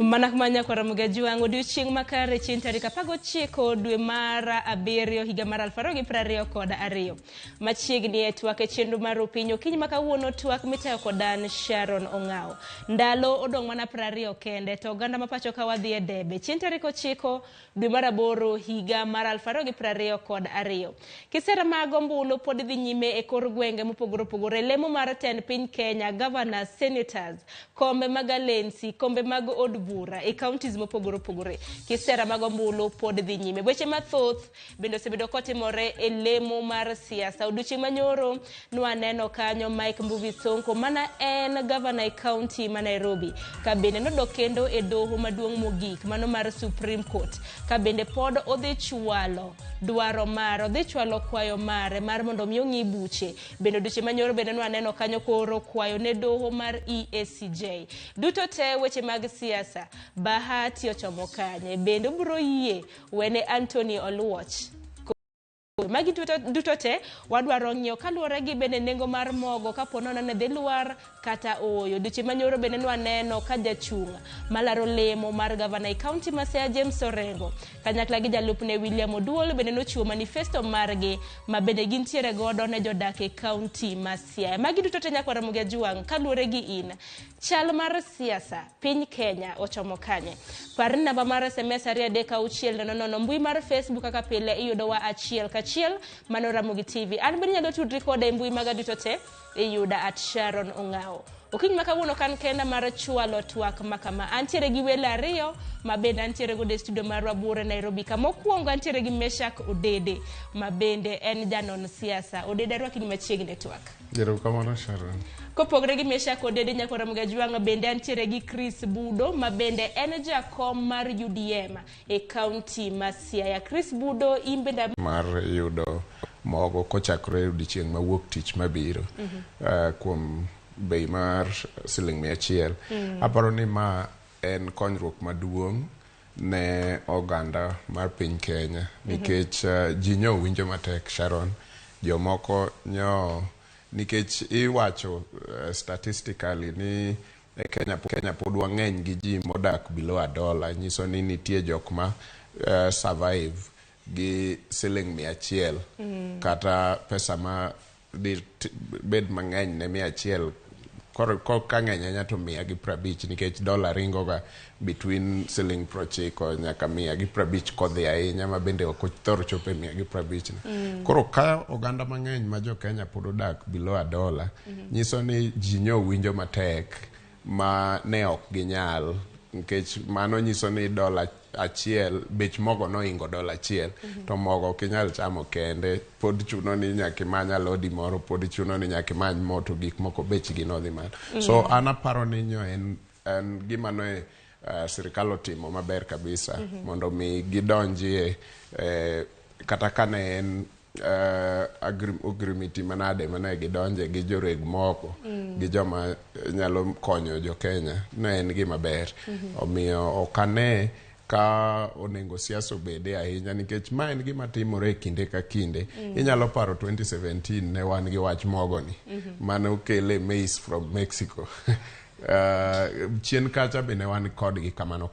Manak manya kwa Ramogi juango odiochieng' makare chieng' tarik 19 dwe mar abiriyo higa mar 2022. Machiegni e twak e chenro mar Opiny Okinyi ma kawuono twak mitayo kodan Sharon Ong'aw. Ndalo odong' mana 20 kende to oganda ma pacho ka wadhi e debe chieng' tarik 9 dwe mar aboro higa mar 2022. Kisera mag ombulu pod dhi nyime e kor gwenge mopogore opogore. Lemo mar tend piny Kenya, governors, senators, kombe mag alensi, kombe mag od bura e counties mopogore opogore. Kisera mag ombulu pod dhi nyime. Weche mathoth bende osebedo kotimore e lemo mar siasa. Odiochieng' manyoro nwaneno kanyo Mike Mbuvi Sonko mana en governor e county ma Nairobi. Ka bende nodok kendo e doho maduong' mogik mano mar Supreme Court. Ka bende pod odhi chwalo dwaro mar odhi chwalo kwayo mare mar mondo mi ong'i buche. Bende odiochieng' manyoro bende nwaneno kanyo koro kwayo ne doho mar EACJ. Duto te weche mag siasa Bahati ochomo kanye bende bro yie wene Anthony Oluoch. Magi duto te wadwaro ng'io kaluwore gi bende nengo mar mogo kapono ne dhi lwar kata oyo. Odiochieng' manyoro bende nwaneno ka jachung' malaro lemo mar governor e county ma Siaya James Orengo kanyakla gi jalupne William Oduol bende nochiwo manifesto margi ma bende gintiere godo ne jodak e county ma Siaya. Magi duto te nyakwa Ramogi juang' kaluwore gi in chal mar siasa piny Kenya ochomo kanye. Parni namba mar SMS 336 mbui mar Facebook kaka pile iyudowa achiel kachiel mano Ramogi TV. An bende nyalo tudri koda e mbui maga duto te iyuda @Sharon Ong'aw. Okinyi ma kawuono kan kenda mar chwalo twak makama. Antiere gi welo ariyo ma bende antiere go e studio mar Wabure Nairobi. Ka mokwongo antiere gi Meshak Odede ma bende en janon siasa. Odede rwakini machiegni e twak. Erokamano Sharon. Kopogre gi Meshak Odede nyako Ramogi juang' bende antiere gi Chris Budo ma bende en jakom mar UDM e county ma Siaya. Chris Budo imbenda mar yudo mogo kochakore odiochieng' mawuok tich mabiro kuom bei mar $100. Aparo ni ma en konyruok maduong' ne oganda mar piny Kenya nikech ji nyo winjo matek Sharon. Jomoko nyo nikech iwacho statistically ni e Kenya pod wang'eny gi ji modak below $1 nyiso ni nitie jok ma survive gi $100 kata pesa ma bed mang'eny ne $100 koro ka ng'eny anya to 150 nikech dola ringo ga between $90 nyaka 150 kodhi ahinya ma bende ok thor chope 150. Koro ka oganda mang'eny ma jo Kenya pod odak below $1 nyiso ni ji nyo winjo matek ma ne ok ginyal nikech mano nyiso ni $1 bech mogo no ingo $1 to mogo kinyal chamo kende pod chuno ni nyaka manya lodi moro pod chuno ni nyaka many moto gik moko bechgi no dhi malo. So ana paro ni nyo en gima no sirikal otimo maber kabisa mondo mi gidonjie kata kane en agrimiti manade mane gidonje gi joreg moko gi joma nyalo konyo jo Kenya ne en gima ber. Omiyo okane ka onengo siasa obede ahinya nikech ma en gima timore kinde ka kinde. Inyalo paro 2017 ne wan gi wach mogo ni mane okele maize from Mexico. Chien kacha bende wan kodgi kamano.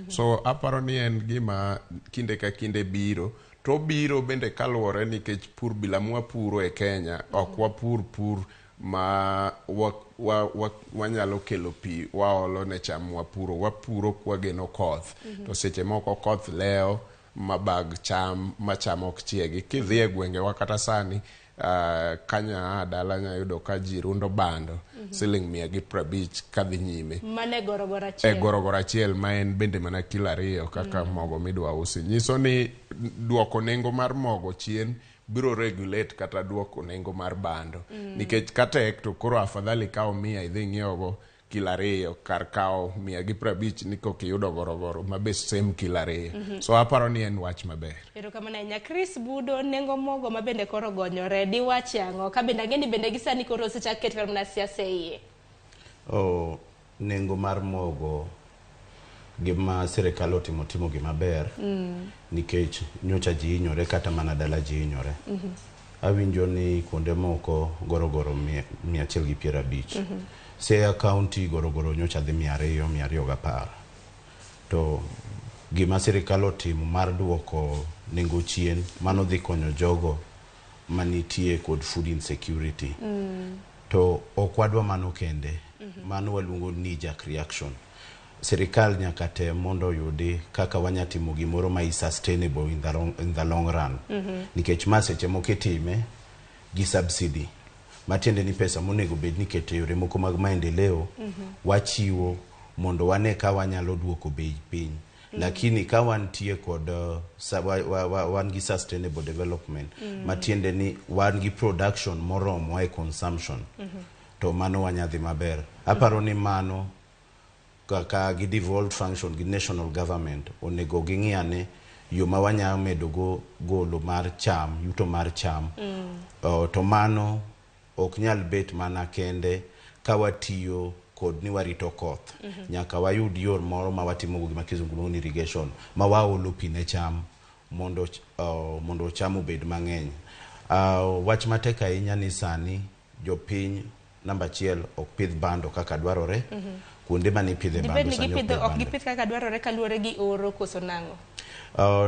So aparo ni en gima kinde ka kinde biro to biro bende kaluwore nikech pur bila mwapuro e Kenya ok wapur ma wanyalo kelo pi waolo ne cham wapuro kwageno koth to seche moko koth leo mabag cham macham ok chiegi. Kidhi e gwenge wa kata sani kanya dala nya yudo ka ji rundo bando $150 kadhi nyime mane gorogoro achiel ma en bende mana kilo 2 kaka mogo midwa usi. Nyiso ni duoko nengo mar mogo chien biro regulate kata duoko nengo mar bando nikech katek to koro afadhali kao 100 idhi ng'iewo kilo 2 kar kao 150 niko kiyudo gorogoro ma be same kilo 2. So aparo ni en wach maber. Erokamano nya Chris Budo nengo mogo ma bende koro gonyore di wach ang'o ka bende ngeni bende gisani koro osechak ket na siasa iye. Nengo mar mogo gima sirikal otimo gima ber nikech nyocha ji hinyore kata mana dala ji hinyore. Awinjo ni kuonde moko gorogoro 150. Siaya County gorogoro nyocha dhi 200 210. to gima sirikal otimo mar duoko nengo chien mano dhi konyo jogo manitie kod food insecurity. To okwadwa mano kende, mano waluongo knee-jerk reaction. Sirikal nyaka tem mondo yudi kaka wanyatimo gimoro ma sustainable in the long run. Nikech ma seche moko itime gi subsidy. Matiende ni pesa monego bed ni kete yore moko mag maendeleo wachiwo mondo wane ka wanyalo duoko bei piny. Lakini ka wantie kod wan gi sustainable development matiende ni wan gi production moromo e consumption to mano wanyadhi maber. Aparo ni mano kaka gi devolved function gi national government onego ging'iane yo ma wanyalo medo golo mar cham, yuto mar cham. To mano ok nyal bet mana kende ka watiyo kod ni warito koth. Nyaka wayud yor moro ma watimo gima kizungu luongo ni irrigation ma waolo pi ne cham mondo cham obed mang'eny. Wach matek ahinya ni sani jopiny namba 1 ok pidh bando kaka dwarore. Kuonde mane pidhe bando sani ok gipidh kaka dwarore kaluwore gi oro koso nang'o.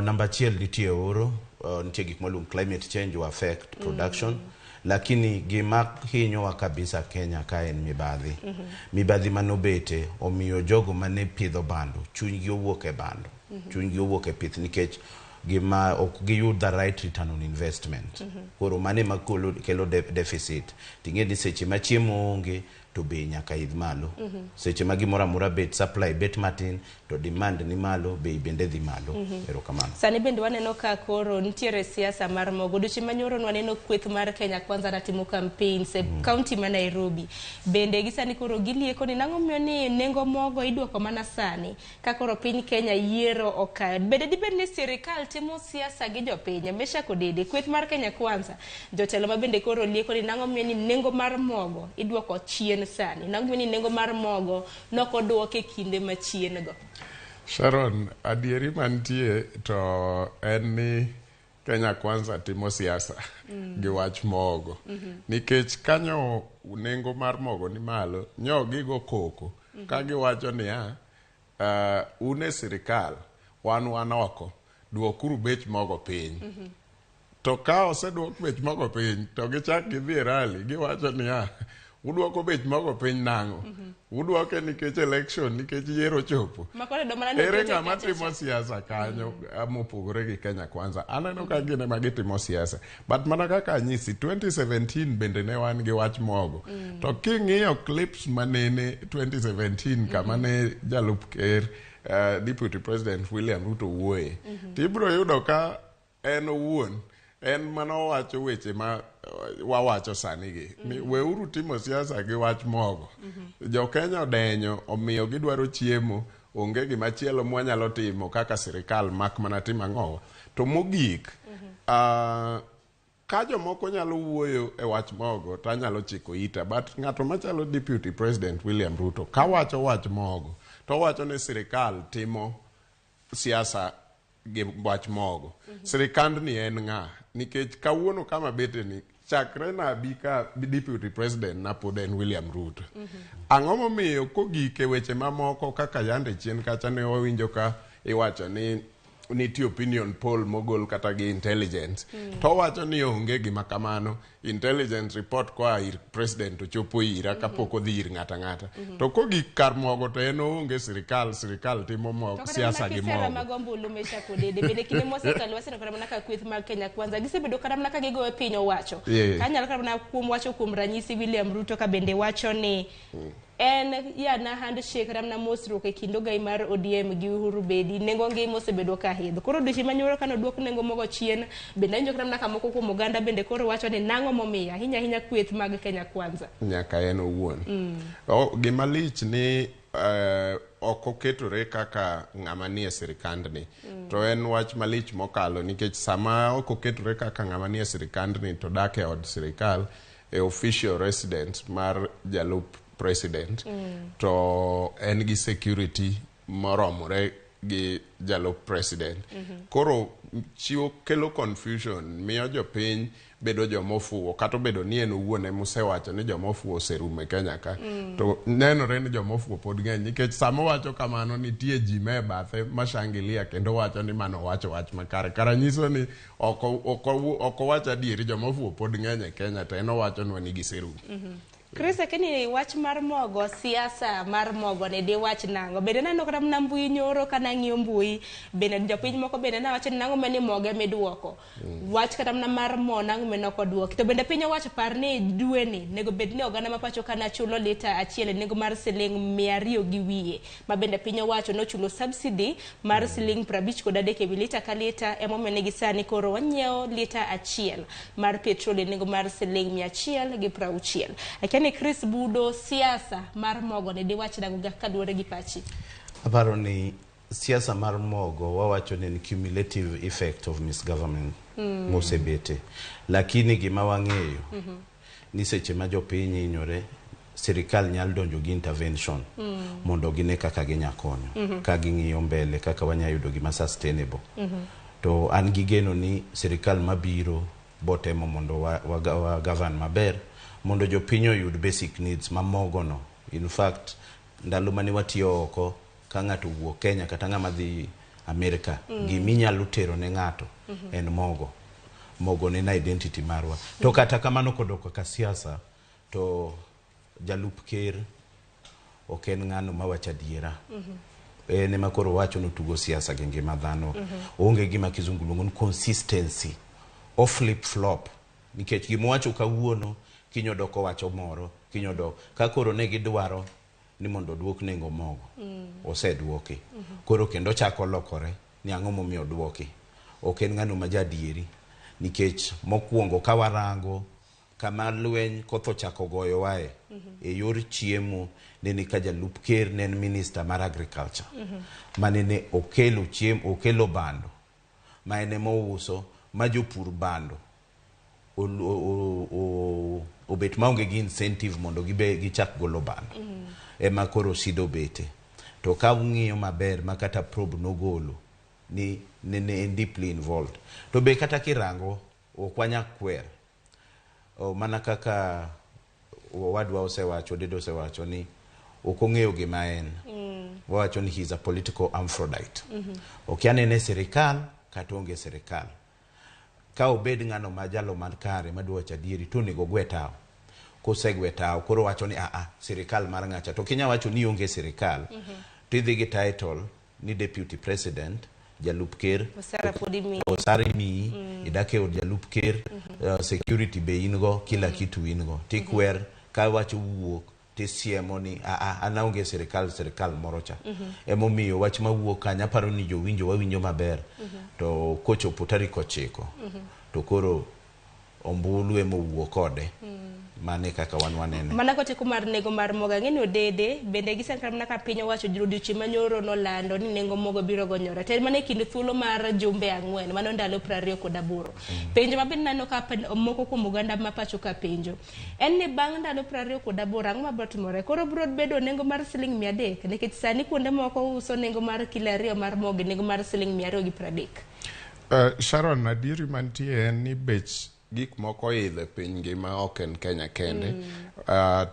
Namba 1 nitie oro, nitie gik maluongo climate change will affect production. Lakini gima hinyowa kabisa Kenya ka en mibadhi. Mibadhi manobete omiyo jogo mane pidho bando chunygi owuok e bando, chunygi owuok e pith nikech gima ok giyud the right return on investment. Koro mane kelo deficit. Ting'e ni seche ma chiemo onge to bei nyaka idh malo. Seche ma gimoro amora bet supply bet matin to demand ni malo, bei bende dhi malo. Erokamano. Sani bende waneno ka koro nitiere siasa mar mogo. Odiochieng' manyoro waneno kweth mar Kenya Kwanza natimo campaigns e kaunti ma Nairobi. Bende gisani koro gilieko ni nang'o miyo ni nengo mogo iduoko mana sani ka koro piny Kenya yiero okayo. Bende dibed ni sirikal timo siasa gi jopiny. Mesha Kodede, kweth mar Kenya Kwanza, jotelo ma bende koro lieko ni nang'o miyo ni nengo mar mogo iduoko chien sani. Nang'o miyo ni nengo mar mogo nokoduoke kinde machien go. Sharon, adieri mantie to en ni Kenya Kwanza timo siasa gi wach mogo. Nikech kanyo nengo mar mogo ni malo, nyo gigo koko. Ka giwacho ni une sirikal, wan oko, duokuru bech mogo piny. To ka oseduok bech mogo piny, to gichak gidhi rally, giwacho ni uduoko bech mogo piny nang'o. Uduoke nikech election, nikech yiero chopo. Ere ng'ama timo siasa kanyo mopogore gi Kenya Kwanza. Aneno ka gine ma gitimo siasa. But mana kaka nyisi, 2017 bende ne wan gi wach mogo. To king'iyo clips manene 2017 kama ne jalup ker Deputy President William Ruto wuoye. Tibro yudo ka en owuon en mano wacho weche ma wawacho sani gi. Weuru timo siasa gi wach mogo. Jo Kenya odenyo omiyo gidwaro chiemo, onge gima chielo mwanyalo timo kaka sirikal mak mana timo ang'owa. To mogik, ka jomoko nyalo wuoyo e wach mogo, to anyalo chiko ita. But ng'ato machalo Deputy President William Ruto, ka wacho wach mogo, to wacho ni sirikal timo siasa gi wach mogo. Sirikand ni en ng'a? Nikech kawuono kama bete ni chakre na bika Deputy President na pod en William Ruto. Ang'o momiyo kogike weche mamoko kaka yande chien kacha ne wawinjo ka iwacho ni nitie opinion poll mogol kata gi intelligence. To wacho ni onge gima kamano, intelligence report kwa ir president ochopo ira kapok odhi ir ng'ata ng'ata. To kogik kar mogo to en onge sirikal timo mogo siasa gi mogo. Sera magombulu Mesha Kodede bende kinde mosekalo waseno kata mana ka kweth mar Kenya Kwanza gisebedo kata mana ka gigoyo piny owacho. Kanyalo kata mana kuom wacho kuom ranyisi William Ruto ka bende wacho ni en na handshake ramna mosruok e kindo gai mar ODM gi Uhuru Bedi nengo ngima osebedo ka hidho. Koro odiochieng' manyoro kano duok nengo mogo chien bende anjo kata mana kamoko kuom oganda bende koro wacho ni nang'o momiyo ahinya kweth mag Kenya Kwanza nyaka en owuon. Gima lich ni ok oketore kaka ng'ama nie sirikandni. To en wach malich mokalo nikech sama ok oketore kaka ng'ama nie sirikandni to dak e od sirikal e official residence mar jalup president to en gi security moromore gi jalup president. Koro chiwo kelo confusion, miyo jopiny bedo jomofuwo, kata bedo ni en owuon emusewacho ni jomofuwo oserume Kenya ka. To nenore ni jomofuwo pod ng'eny, nikech sama wacho kamano nitie ji me bathe mashangilia kendo wacho ni mano wacho wach makare. Kara nyiso ni oko wacho adieri, jomofuwo pod ng'eny e Kenya, to en owacho nwa ni giserume. Chris, kini wach mar mogo, siasa mar mogo ne di wach nango. Bende nano kata mna mbui nyoro kana ng'iyo mbui. Bende jopiny moko bende na wacho nango mani moge miduoko. Wach kata mna mar mo nango menoko duoki. To bende piny owacho par ni dwe ni nego bed ni oganda mapacho kana chulo lita achiel nego mar siling 200 gi wiye. Ma bende piny owacho no chulo subsidy mar siling 50 kod adek ewi lita ka lita. Emo menegi sani koro wanyiewo lita achiel mar petrol nego mar siling 160. Ni Chris Budo, siasa mar mogo ne di wach nango kaluwore gi pachi? Aparo ni siasa mar mogo wawacho ni cumulative effect of misgovernment mosebete. Lakini gima wang'eyo ni seche ma jopiny hinyore, sirikal nyalo donjo gi intervention mondo gine kaka ginyakonyo, ka ging'iyo mbele kaka wanyayudo gima sustainable. To an gi geno ni sirikal mabiro botemo mondo wa govern maber, mondo jopiny oyud basic needs mamogo no. In fact, ndalo mani watiyo oko, ka ng'ato wuok Kenya kata ng'ama dhi Amerika, giminyalo tero ne ng'ato en mogo. Mogo ni na identity marwa. To kata kamano kodoko ka siasa, to jalup ker ok en ng'ano mawacho adiera. Ene makoro wacho no tugo siasa gi ngima dhano. Onge gima kizungu luongo ni consistency o flip flop. Nikech gimwacho kawuono kinyo doko wacho moro, kinyo doko. Ka koro ne gidwaro ni mondo duok nengo mogo, oseduoki. Koro kendo chako lokore, ni ang'o momiyo duoki. Ok en ng'ano majadieri. Nikech mokwongo ka warango, kama lweny kotho chako goyo wae, e yor chiemo, neni ka jalup ker nen minister mar agriculture. Manene okelo chiemo, okelo bando. Ma ene mouso, ma jopur bando. Obet maonge gi incentive mondo gichak golo bando. Ema koro sido bete. To ka ung'iyo maber ma kata probe nogolo ni nene deeply involved. To be kata kirango okwanya kwer. Mana kaka wadwa osewacho, Dedo osewacho ni okong'eyo gima en. Wawacho ni he's a political amphitrite. Okianene serikal kata onge serikal. Ka obed ng'ano majalo man kare madwacho adieri to nego gwetao. Kosegwetao koro wacho ni serikal mar ng'acha. To kinya wacho ni onge serikal. Tidhi gi title ni deputy president, jalup ker, osare mi, idake od jalup ker, security be ingo, kila kitu ingo. Tikwer ka wacho wuok tisiemo ni ana onge serikal morocha. Emo miyo wach mawuok kanya paro ni jowinjo wawinjo maber. To kochopo tarik 9 to koro ombulu emo wuok kode. Mane kaka wanene. Mana kote kumar nego mar moga ng'eni odede, bende gisenkar mana ka piny owacho odiochieng' manyoro nolando ni nengo mogo biro gonyore. To mana kind thuolo mar jumbe 4, mano ndalo 28. Penjo mabende nano ka moko kuom oganda ma pacho ka penjo. En ni bang' ndalo 28 ang'o mabiro timore? Koro biro bedo nengo mar siling 300, nikech sani kuonde moko uso nengo mar kilo 2 mar mogo nengo mar siling 230. Sharon, adieri mantie en ni bech gik moko idhe piny ngima ok en Kenya kende.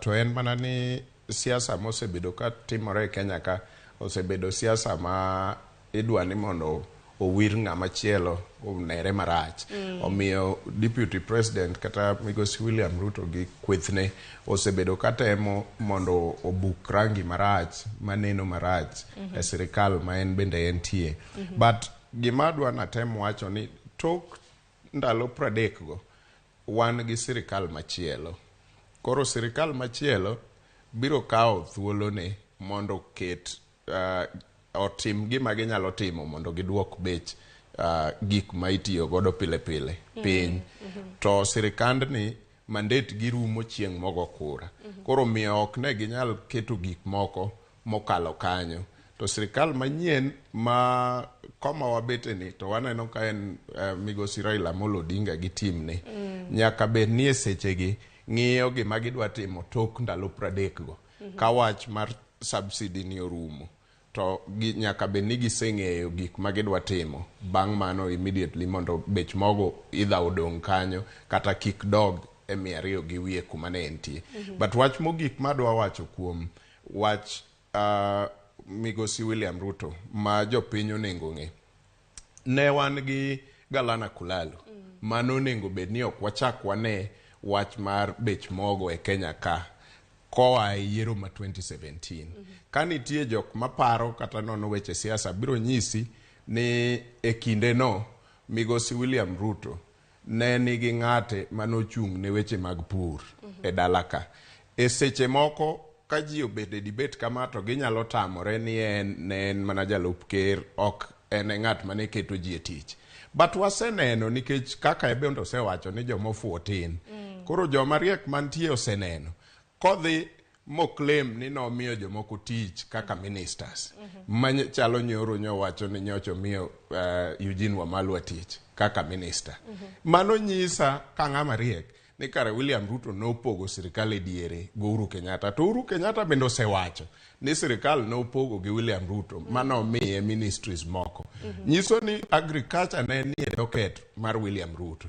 To en mana ni siasa mosebedo ka timore e Kenya ka, osebedo siasa ma idwa ni mondo owir ng'ama chielo onere marach. Omiyo deputy president kata Migosi William Ruto gi kwethne osebedo ka temo mondo obuk rangi marach, maneno marach e sirikal ma en bende entie. But gima adwa natemo wacho ni tok ndalo 30 go wan gi sirikal machielo. Koro sirikal machielo biro kawo thuolo ne mondo ket otim gima ginyalo timo mondo giduok bech gik ma itiyo godo pile pile piny. To sirikand ni mandate girumo chieng' mogo kura. Koro miyo ok ne ginyal keto gik moko mokalo kanyo. To sirikal manyien ma koma wabete ni to waneno ka en Migosi Raila Amolo Odinga gi timne. Nyaka bed ni e sechegi ng'iyo gima gidwa timo tok ndalo 30 go. Ka wach mar subsidy ni orumo. to nyaka bed ni giseng'eyo gik ma gidwa timo bang' mano immediately mondo bech mogo idha odong' kanyo kata kik dog e 200 gi wiye kuma ne entie. But wach mogik madwa wacho kuom wach migosi William Ruto ma jopiny onego ng'e. Ne wan gi Galana Kulalu mano onego bed ni ok wachak wane wach mar bech mogo e Kenya ka koa e yiero ma 2017. Ka nitie jok maparo kata nono weche siasa, biro nyisi ni e kinde no migosi William Ruto ne nigi ng'ate manochung' ne weche mag pur e dalaka. E seche moko ka ji obede debate kama to ginyalo tamore ni en mana jalup ker, ok en ng'at mane keto ji e tich. But waseneno nikech kaka ebe ndo osewacho ni jomofuo tin. Koro joma riek mantie oseneno. Kodhi moklem ni nomiyo jomoko tich kaka ministers. Chalo nyoro nyowacho ni nyocho miyo Eugene Wamalwa tich kaka minister. Mano nyisa ka ng'ama riek ni kare William Ruto nopogo sirikal e diere go Uhuru Kenyatta. To Uhuru Kenyatta bende osewacho ni sirikal nopogo gi William Ruto mano miye ministries moko. Nyiso ni agriculture ne nie docket mar William Ruto.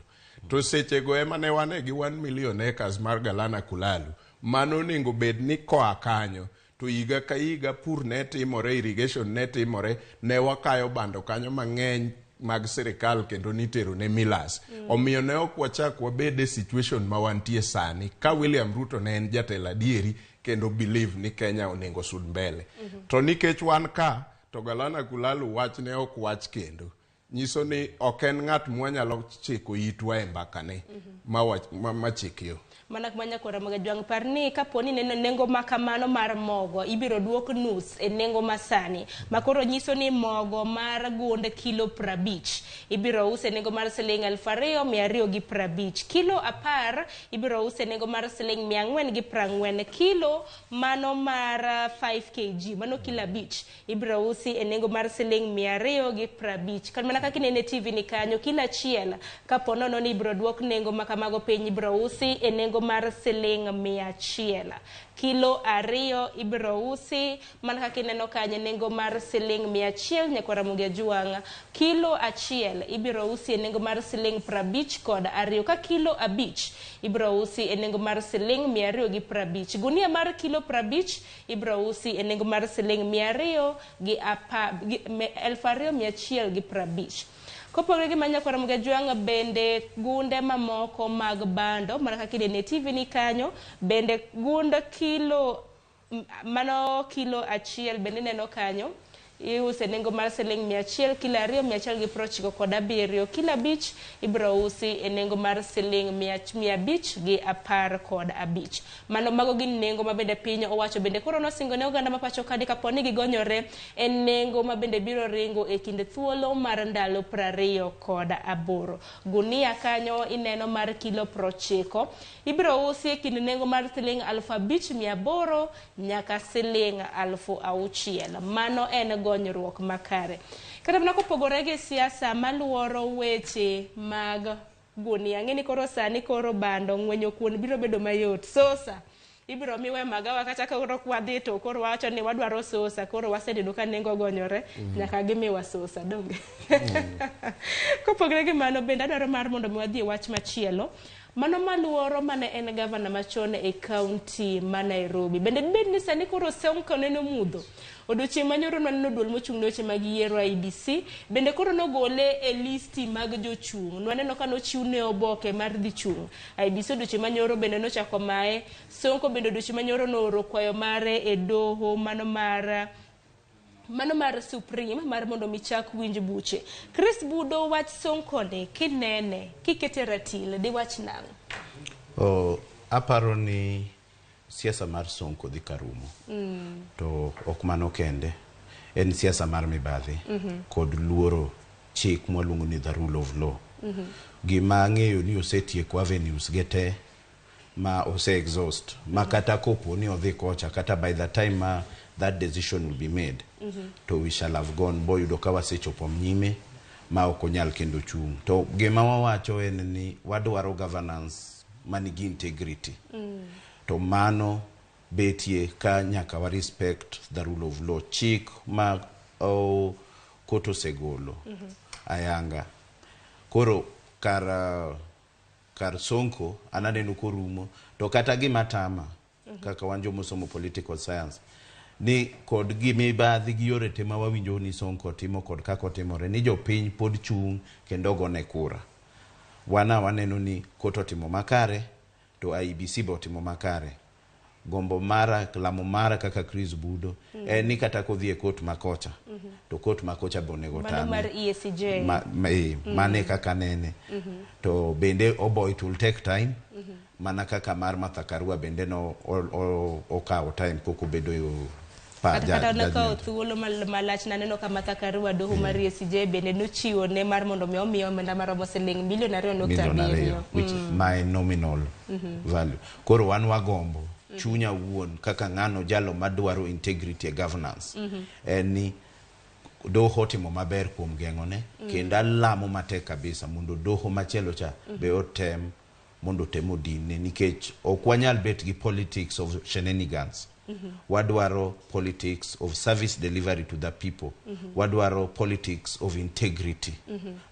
To seche go ema ne wane gi 1 million acres mar Galana Kulalu. Mano nengo bed ni koa kanyo to higa ka higa pur ne timore, irrigation ne timore, ne wakayo bando kanyo mang'eny mag sirikal kendo nitero ne milas. Omiyo ne ok wachak wabede situation ma wantie sani ka William Ruto ne en jatelo adieri kendo believe ni Kenya onego sud mbele. To nikech wan ka to Galana Kulalu wach ne ok wach kendo. Nyiso ni ok en ng'at mwanyalo chiko itwa e mbakane ma chikyo. Manak manya kora mga juang parni kaponi neno nengo makamano mar mogo ibiro duok nus e nengo masani makoro nyiso ni mogo mar gund kilo 50 ibiro use nengo mar siling 2,250 kilo apar ibiro use nengo mar siling 440 kilo mano mar 5 kg mano kilo 5 ibiro usi e nengo mar siling 250 kan mana kaka nene TV ni kanyo kila chiel kapono no ni ibiro duok nengo makamago piny ibiro usi e nengo mar siling 100 kilo 2 ibiro usi man kaka ineno kanye nengo mar siling 100 nyako Ramogi juang kilo 1 ibiro usi e nengo mar siling 50 kod 2 ka kilo 5 ibiro usi e nengo mar siling 250 gunia mar kilo 50 ibiro usi e nengo mar siling 2,150 Kopogore gi manya kwa Ramogi juang bende gunde mamoko mag bando mana kaka ne TV ni kanyo bende gunda kilo mano kilo 1 bende neno kanyo iuse nengo mar siling 100 kilo 2,190 kod 7 kilo 5 ibiro usi e nengo mar siling 510 kod 5 mano mago gin nengo ma bende piny owacho bende koro nosingo ne oganda mapacho kadi kaponi gigonyore en nengo ma bende biro ringo e kinde thuolo mar ndalo 20 kod 8 gunia kanyo ineno mar kilo 90 ibiro usi e kinde nengo mar siling 5,800 nyaka siling 6,000 mano en gonyruok makare. Kata mana kopogore gi siasa maluoro weche mag gunia ng'eni koro sani koro bando ng'wenyo kuon biro bedo mayot sosa ibiro miwe magawa kata koro kwadhi to koro wacho ni wadwaro sosa koro wasededo ka nengo gonyore nyaka gimiwa sosa donge kopogore gi mano bende adwaro mar mondo mi wadhi wach machielo mano maluoro mane en gavana machon e county ma Nairobi bende bed ni sani koro Sonko neno mudho odiochieng' manyoro nwaneno duol mochung' ne weche mag yiero IEBC bende koro nogole e listi mag jochung' nwaneno ka nochiw ne oboke mar dhi chung' IEBC odiochieng' manyoro bende nochako mae Sonko bende odiochieng' manyoro nooro kwayo mare e doho mano mar Supreme mar mondo michak winj buche. Chris Budo wach Sonko ne kinene kikete ratil di wach nang'o? Aparo ni siasa mar Sonko dhi karumo. To ok mano kende en siasa mar mibadhi kod luoro chik mwaluongo ni the rule of law. Gima ng'eyo ni osetieko avenues gete ma ose exhaust ma kata kopo ni odhi kocha kata by the time that decision will be made to we shall have gone boy yudo ka wasechopo mnyime ma ok onyal kendo chung. To gima wawacho en ni wadwaro governance manigi integrity. To mano betie ka nyaka wa respect the rule of law, chik ma koto segolo ayanga. Koro kar Sonko ananeno korumo to kata gima tama kaka wanjo mosomo political science ni kod gimibadhi gi yore te ma wawinjo ni Sonko timo kod kako timore ni jopiny pod chung kendo gone kura. Waneno ni koto timo makare to IBC bo timo makare. Gombo mara lamo mara kaka Chris Budo ni kata kodhi e kot makocha to kot makocha bonego tame mano mar ESJ mane kaka nene to bende oboy it will take time mana kaka mar Martha Karua bende no okawo time koko bedo yo kata naka thuolo malach naneno ka Martha Karua doho mar ESJ bende nochiwo ne mar mondo mi omiyo omenda maromo siling milion 2.7 which is my nominal value. Koro wan wagombo chunya wuon kaka ngano jalo madwaro integrity e governance ni doho timo maber kuom geng'one kendo lamo matek kabisa mondo doho machielo cha be otem mondo temo dine nikech okwanyal bet gi politics of shenanigans. Wadwaro politics of service delivery to the people. Wadwaro politics of integrity.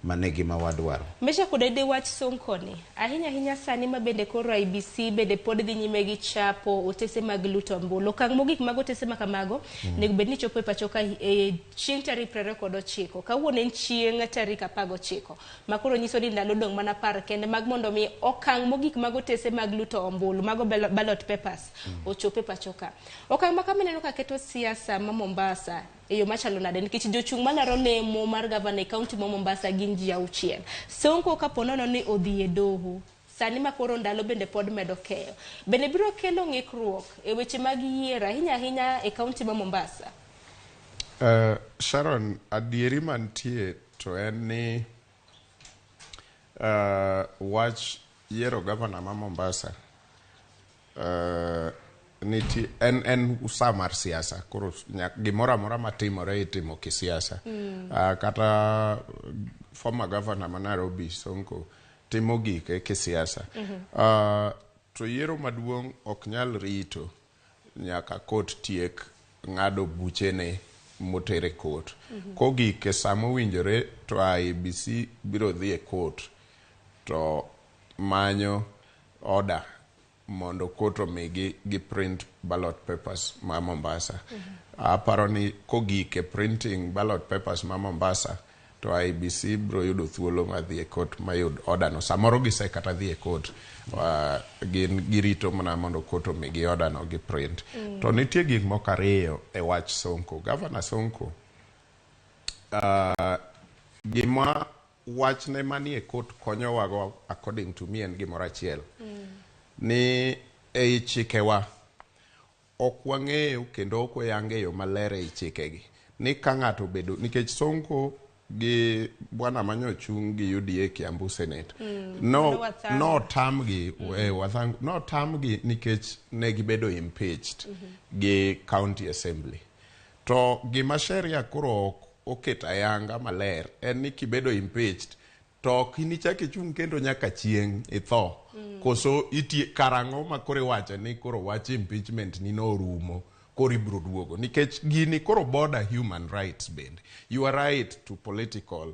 Manegi ma wadwaro. Mesha kudede wach Sonko ni. Ahinya sani mabende koro IBC bende pod dhi nyime gi chapo otese mag luto ombulu. Okang' mogik mag otese makamago nego bed ni chopo e pacho ka chieng' tarik 29. Kawuono en chieng' tarik 19. Makoro nyiso ni ndalo dong' mana par kende mag mondo mi okang' mogik mag otese mag luto ombulu mago ballot papers ochopo e pacho ka. Okang' makamano ka keto siasa ma Mombasa eyo machalo nade nikech jochung' malaro lemo mar governor county ma Mombasa gin ji 6. Sonko kaponono ni odhi e doho sani makoro ndalo bende pod medo keyo bende biro kelo ng'ikruok e weche mag yiero ahinya e county ma Mombasa. Sharon, adieri mantie to en ni wach yiero governor ma Mombasa niti en usamar siasa koro gimora mora matimore itimo kisiasa kata former governor ma Nairobi Sonko timo gik kisiasa to yiero maduong' ok nyal rito nyaka kot tiek ng'ado buchene motere kot kogik e samo winjore to IBC biro dhi e kot to manyo order mondo koto migi gi print ballot papers ma Mombasa. Aparo ni kogike printing ballot papers ma Mombasa to IBC bro yudo thuolo ma dhi e kot mayud order no. Samoro gise kata dhi e kot gin girito mana mondo koto migi order no gi print. To nitie gik moko ariyo e wach Sonko. Governor Sonko gima wachne manie kot konyowago according to me en gimoro achiel. Ni ei chikewa ok wang'eyo kendo ok wayangeyo maler ei chikegi ni ka ng'ato bedo nikech Sonko gi bwana manyochung' gi UDA Kiambu Senate no tamgi nikech ne gibedo impeached gi county assembly to gima sheria koro oket ayanga maler en ni kibedo impeached to kinichaki chung' kendo nyaka chieng' itho koso iti karango makore wacho ni koro wach impeachment ni no rumo koro ibro duogo nikech gini koro border human rights bend. You are right to political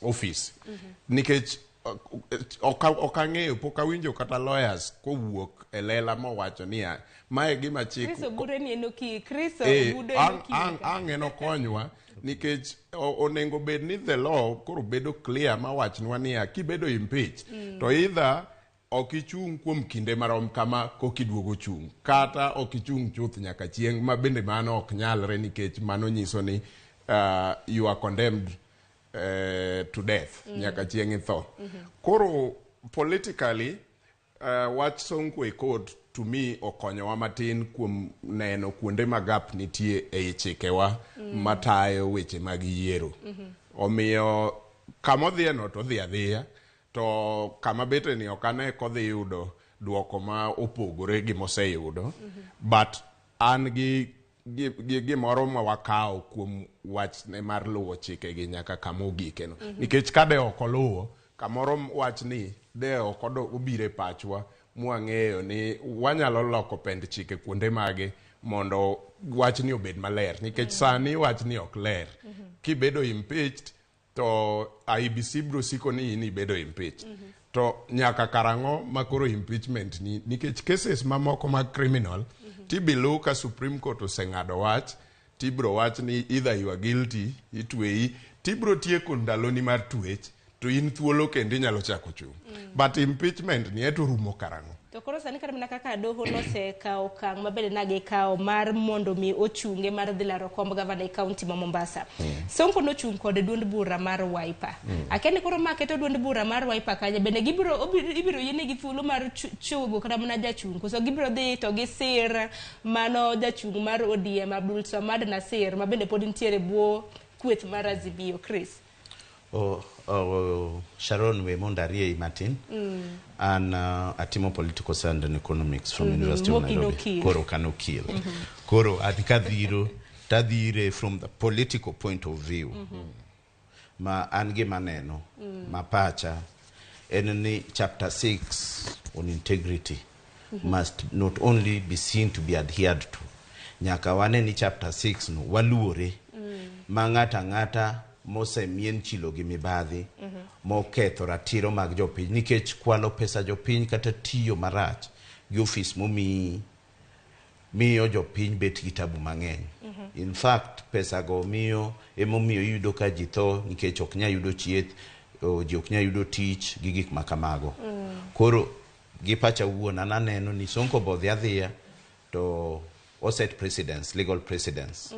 office nikech okang'eyo pok awinjo kata lawyers kowuok e lela mowacho niya mae gima chik ang'eno konywa nikech onengo bed ni the law koro bedo clear ma wachnwa niya kibedo impeached to either okichung' kuom kinde marom kama kokiduogo chung' kata okichung' chuth nyaka chieng' ma bende mano ok nyalre nikech mano nyiso ni you are condemned to death nyaka chieng' itho. Koro politically wach Sonko e court to me okonyowa matin kuom neno kuonde magap nitie e chikewa matayo weche mag yiero. Omiyo kama odhieno to dhi adhiya to kama bete ni okane kodhi yudo duoko ma opogore gi moseyudo but an gi gimoro ma wakawo kuom wachne mar luwo chikegi nyaka kama ogikeno nikech kade ok oluwo kamoro wachni de ok obire pachwa mwang'eyo ni wanyalo loko pend chike kuonde mage mondo wachni obed maler nikech sani wachni ok ler. Kibedo impeached to IBC bro siko ni in ibedo impeached. To nyaka karang'o makoro impeachment ni nikech cases mamoko mag criminal tibilu ka Supreme Court oseng'ado wach tibro wach ni either you are guilty itweyi tibro tieko ndaloni mar twech to in thuolo kendo inyalo chako chung. But impeachment ni eto rumo karang'o. To koro sani kata mana kaka doho nosekawo okang' mabende nagikawo mar mondo mi ochunge mar dhi laro komb gavana e kaunti ma Mombasa. Sonko nochung' kod duond bura mar Wiper. Akeni koro maketo duond bura mar Wiper kanya bende ibiro yienegi thuolo mar chugo kata mana jachung'. Koso gibiro dhi to gisir mano jachung' mar ODM Abdul Samad Nasir ma bende pod nitiere bwo kweth mar Azimio. Chris. Sharon we mondarie Martin and atimo political science and economics from University of Nairobi. Koro kanokil. Koro adikadhiro tadhire from the political point of view. Ma ange maneno mapacha eneni chapter 6 on integrity must not only be seen to be adhered to. Nyaka waneni chapter 6 no waluore ng'ata mose mien chilo gi mibadhi moketho ratiro mag jopiny nikech kwalo pesa jopiny kata tiyo marach gi office miyo jopiny bet gi tabu mang'eny. In fact pesa go miyo emomiyo yudo ka ji tho nikech ok nya yudo chieth, ji ok nya yudo tich gi gik makamago. Koro gi pacha wuon ananeno ni Sonko bodhi adhiya to set precedence, legal precedence.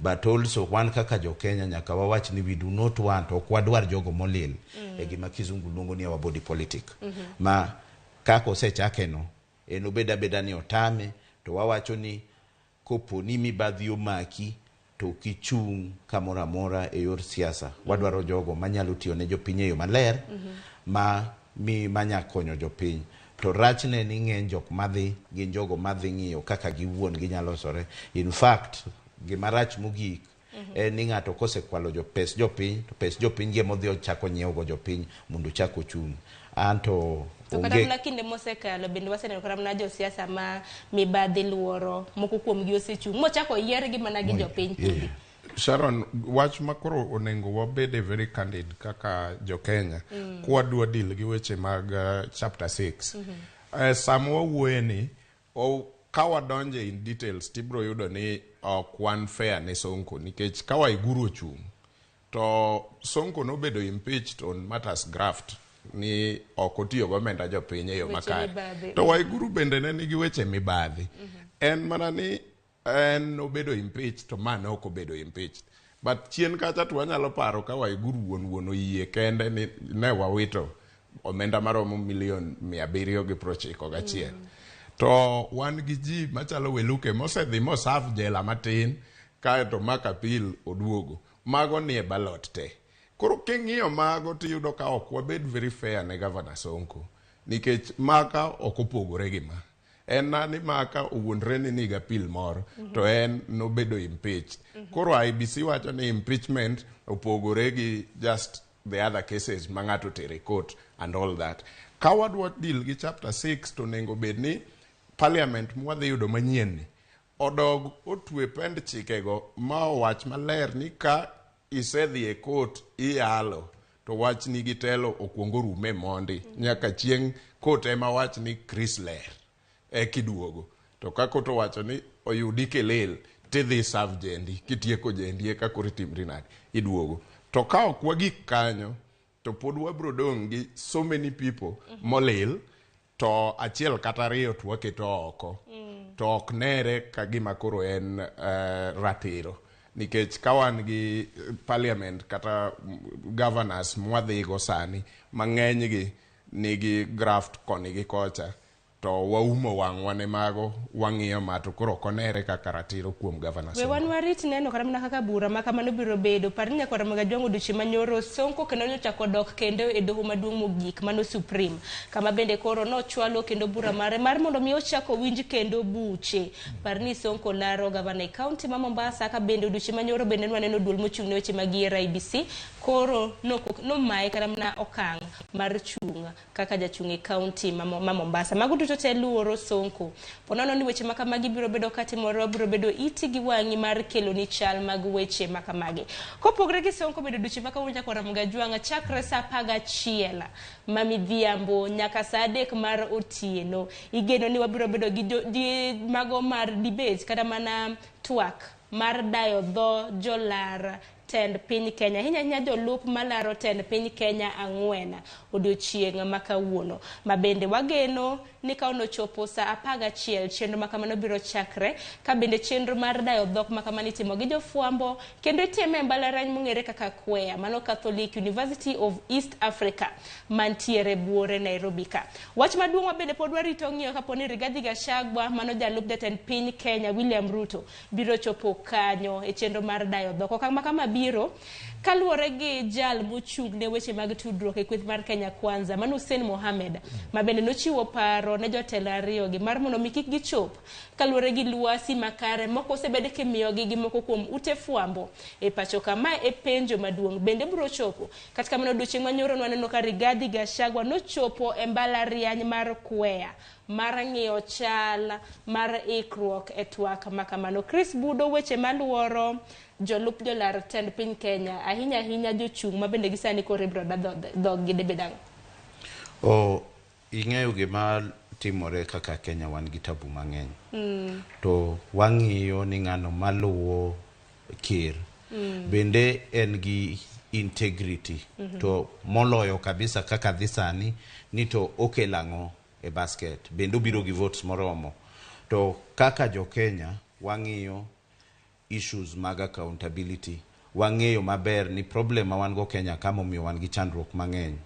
But also one kaka jo Kenya nyaka wawach ni we do not want ok wadwar jogo molil e gima kizungu luongo ni our body politic. Ma kako osechake no en obeda ni otame to wawacho ni kopo ni mibadhi omaki to kichung' kamora mora e yor siasa. Wadwaro jogo manyalo tiyo ne jopiny e yo maler manya konyo jopiny. To rachne ni ng'eny jok madhi gin jogo madhi ng'iyo kaka giwuon ginyalo sore. In fact gima rach mogik en ni ng'ato kosekwalo pes jopiny to pes jopiny gi modhi ochako nyiewo go jopiny mondo chako chung'. Anto kata mna kinde mosekalo bende waseneno kata mna jo siasa ma mibadhi luoro moko kuom gi osechung' mochako yier gi mana gi jopiny. Sharon, wach makoro onengo wabede very candid kaka jo Kenya kwadwa deal gi weche mag chapter 6. Samwa wuoye ni kawa donje in details tibro yudo ni kwan fair ne Sonko nikech kawa iguru ochung' to Sonko nobedo impeached on matters graft ni okotiyo gomenda jopiny e yo makare. To waiguru bende ne nigi weche mibadhi. En mana ni en obedo impeached to man ok obedo impeached. But chien kacha to wanyalo paro ka waiguru wuon oyie kende ni ne wawito omenda maromo $791,000. To wan gi ji machalo Weluke mosedhi moserve jela matin kae to maka pil oduogo. Mago nie ballot te. Koro king'iyo mago tiyudo ka ok wabed very fair ne Governor Sonko nikech maka ok opogore gi ma. En nani maka owuondre ni niga pil moro to en nobedo impeached. Koro IBC wacho ni impeachment opogore gi just the other cases ma ng'ato tere court and all that. Kawadwa deal gi chapter 6 to nengo bed ni parliament mwadhi yudo manyien ni odog otwe pend chikego ma wach maler ni ka isedhi e court iyalo to wach ni gitelo okuongo rume mondi nyaka chieng' court ema wach ni Chris ler kiduogo to kako to wacho ni oyudi kelel tidhi serve jendi kitieko jendi eka koro timri nade iduogo. To ka ok wagik kanyo to pod wabro dong' gi so many people molil to achiel kata ariyo to waketo oko to ok nere ka gima koro en ratiro nikech kawan gi parliament kata governors mwadhigo sani mang'eny gi nigi graft koni gi kocha to waumo wang'wane mago wang'iyo mato koro konere kaka ratiro kuom governor Sonko. We wan warit neno kata mana kaka bura ma kamano biro bedo parni nyaka Ramogi jwango duchi manyoro Sonko kendo nochako dok kendo e doho maduong' mogik mano Supreme kama bende koro nochwalo kendo bura mare mar mondo mi ochako winj kendo buche parni Sonko laro governor county ma Mombasa ka bende duchi manyoro bende waneno duol mochung' ne weche mag IBC koro no mai kata mana okang mar chunga kaka jachungi county ma Mombasa. Mago duto te luoro Sonko. Ponono ni weche makamagi biro bedo katimoro, biro bedo iti gi wangi mar kelo ni chal mag weche makamagi. Kopogre gi Sonko bedo duche makawuonya kwa Ramogi Juanga chakre sa 11 mami dhiambo nyaka sa 3 mar otieno. Igeno ni wabiro bedo gi mago mar debate kada mana twak mar dayo dho jolar tend piny Kenya. Hinya jolup malaro tend piny Kenya 4 odiochieng' makawuono. Mabende wageno ni kauno chopo sa 11 chenro makamano biro chakre ka bende chenro mar dayo dhok makamani timo gi jofuambo kendo itime mbalariany mong'ere kaka Kwea, mano Catholic University of East Africa mantiere buore Nairobi ka. Wach maduong' mabende pod warito ng'iyo kaponi Rigathi Gachagua mano jalup jatend piny Kenya William Ruto biro chopo kanyo e chenro mar dayo dhok. Okang' makama biro kaluwore gi jal mochung' ne weche mag tudruok e kweth mar Kenya Kwanza mano Hussein Mohamed mabende nochiwo paro ne jotelo ariyo gi mar mondo mikik gichop kaluwore gi luasi makare moko osebed kimiyogi gi moko kuom ute fuambo e pacho kama e penjo maduong' bende biro chopo kata kamano odiochieng' manyoro waneno ka Rigathi Gachagua nochopo e mbalariany mar Kwea mar ng'iyo chal mar ikruok e twak makamano. Chris Budo weche maluoro jolup jolar tend piny Kenya ahinya jochung' mabende gisani kore biro dhog gi debedang. Ing'eyo gima timore kaka Kenya wan gi tabu mang'eny. To wang'iyo ni ng'ano maluwo ker bende en gi integrity to moloyo kabisa kaka dhi sani ni to okelang'o e basket bende obiro gi votes moromo. To kaka jo Kenya wang'iyo issues mag accountability, wang'eyo maber ni problem ma wan go Kenya kama omiyo wan gi chandruok mang'eny.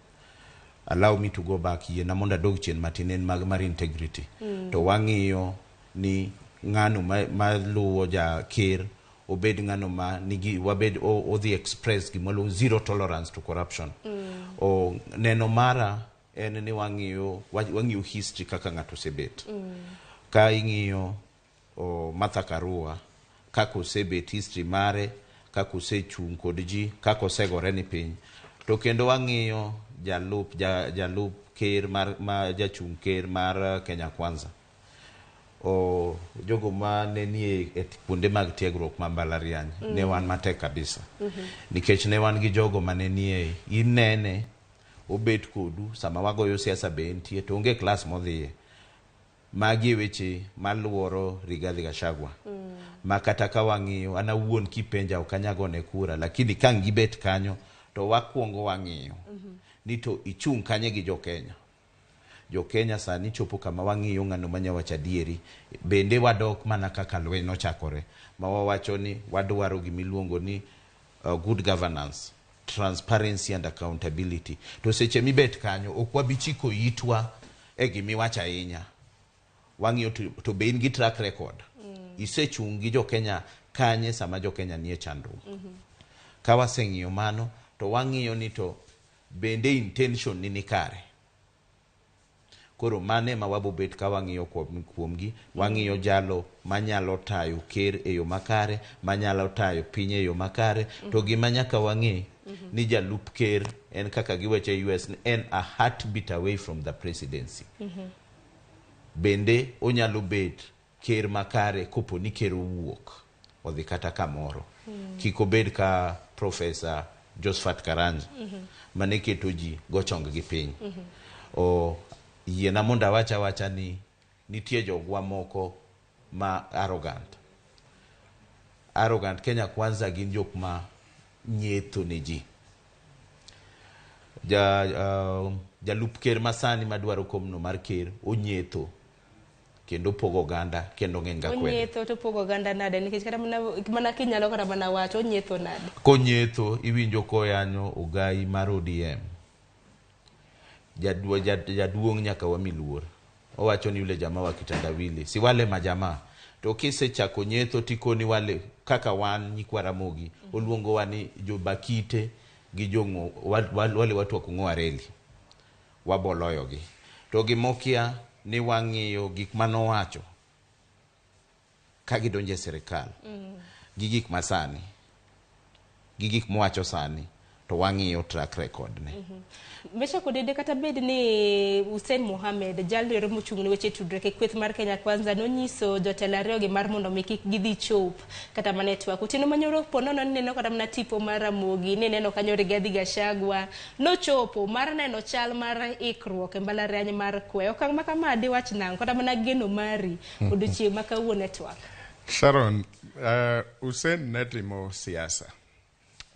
Allow me to go back here na mondo adog chien matin en mar integrity. To wang'iyo ni ng'ano maluwo ja ker obed ng'ano ma nigi wabed the express gimolo zero tolerance to corruption. Neno mara en ni wang'iyo history kaka ng'ato sebet. Ka ing'iyo Martha Karua kako sebet history mare, kako sechung' kod ji, kako segore ni piny. To kendo wang'iyo jalup ker ma jachung' ker mar Kenya Kwanza. Jogo ma ne nie e kuonde mag tiegruok ma mbalariany ne wan matek kabisa. Nikech ne wan gi jogo ma ne nie inene obet kodu sama wagoyo siasa be entie to onge klas modhiye. Magi weche maluoro Rigathi Gachagua. Ma kata ka wang'iyo ana wuon kipenja okanyago ne kura lakini kang gibet kanyo to wakuongo wang'iyo ni to ichung' kanye gi jo-Kenya. Jo-Kenya sani chopo kama wang'iyo ng'ano manyawacha dieri bende wadok mana kaka lweny nochakore ma wawacho ni wadwaro gimiluongo ni good governance, transparency and accountability. To seche mibet kanyo ok wabichiko itwa e gimiwacha ahinya. Wang'iyo to be in gi track record. Isechung' gi jo-Kenya kanye sama jo-Kenya nie chandruok. Ka waseng'iyo mano to wang'iyo ni to bende intention ni kare. Koro mane ma wabobet ka wang'iyo kuomgi, wang'iyo jalo manyalo tayo ker e yo makare, manyalo tayo piny e yo makare, to gima nyaka wang'i ni jalup ker en kaka giweche US en a heartbeat away from the presidency. Bende onyalo bet ker makare kopo ni ker owuok odhi kata kamoro. Kiko bed ka Professor Josephat Karanja mane keto ji gochong gi piny. Yiena monda wacha ni nitie jogwa moko ma arrogant. Kenya Kwanza gin jok ma nyetho ne ji. Jalup ker masani madwaro komno mar ker onyetho kendo pogo ganda kendo ng'eny ga kwede. Onyetho to pogo ganda nade nikech kata mana kinyalo kata mana wacho onyetho nade. Konyetho iwinjo koyanyo ogai mar ODM. Jaduong' nyaka wamiluor. Owacho ni yule jamaa wa kitandawili. Si wale majamaa. To kise chako nyetho tikoni wale kaka wan nyikwa Ramogi. Oluongo wani jobakite gi jongo wale watu wa kung'oa reli. Waboloyogi. To gimokia ni wang'iyo gik manowacho ka gidonje serikal. Gigik masani. Gigik mowacho sani. to wang'iyo track record ne. Mesha kodede kata bed ni Hussein Mohamed jalero mochung'ne weche tudruok e kweth mar Kenya Kwanza nonyiso jotelo ariyo gi mar mondo miki gidhi chop kata ma network utino manyoro ponono neno kata mana tipo mar Ramogi neno kanyo Rigathi Gachagua no chopo mar neno chal mar ikruok e mbalariany mar kwe okang' ma kama di wach nang kata mana geno mari odiochieng' ma kawuono network. Sharon, Hussein netimo siasa.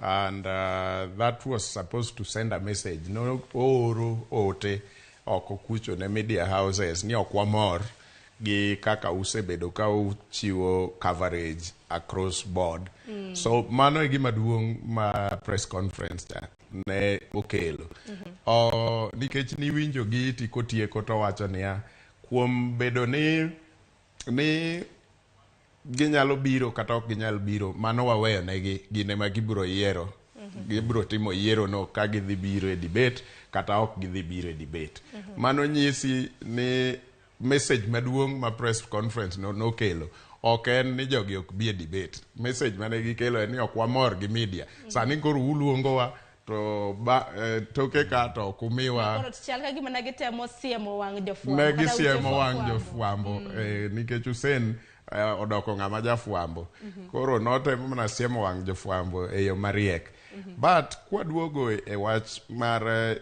And that was supposed to send a message. No oro ote oko kucho ne media houses ni okwamor gi kaka usebedo ka uchiwo coverage across board. So mano e gima duong' ma press conference ta ne okelo. Nikech ni winjo gi tikotieko to wacho niya kuom bedo ni ginyalo biro kata ok ginyal biro mano waweyo negi gine ma gibiro yiero gibiro timo yiero no ka gidhi biro e debate kata ok gidhi biro e debate mano nyisi ni message maduong' ma press conference no kelo ok en ni jogi ok bi e debate message mane gikelo en ni ok wamor gi media sani koro uluongowa to toke ka to kumiwa koro chal ka gima nagitemo siemo wang' jofwambo ne gisiemo wang' jofwambo nikech Hussein odoko ng'ama jafwambo koro notemo mana siemo wang' jofwambo e yo mariek but kwaduogo e wach mar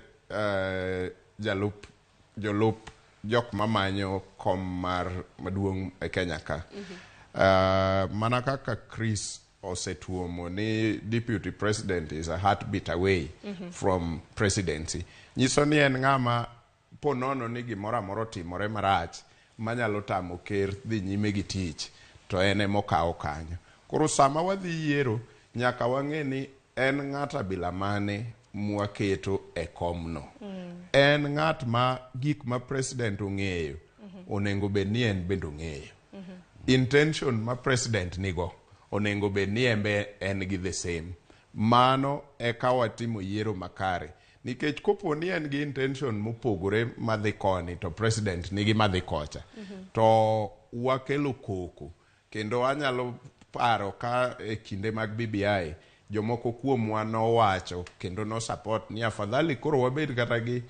jok mamanyo kom mar maduong' e Kenya ka mana kaka Chris osetuomo ni deputy president is a heartbeat away from presidency nyiso ni en ng'ama ponono ni gimoro amoro timore marach manyalo tamo ker dhi nyime gi tich to ene mokawo kanyo koro sama wadhi yiero nyaka wang'e ni en ng'at abila mane mwaketo e komno en ng'at ma gik ma president ong'eyo onengo bed ni en bende ong'eyo intention ma president nigo onengo bed ni en gi the same mano e ka watimo yiero makare nikech kopo ni en gi intention mopogore madhi koni to president nigi madhi kocha to wakelo koko kendo anyalo paro ka e kinde mag BBI jomoko kuomwa nowacho kendo no support ni afadhali koro wabed kata gi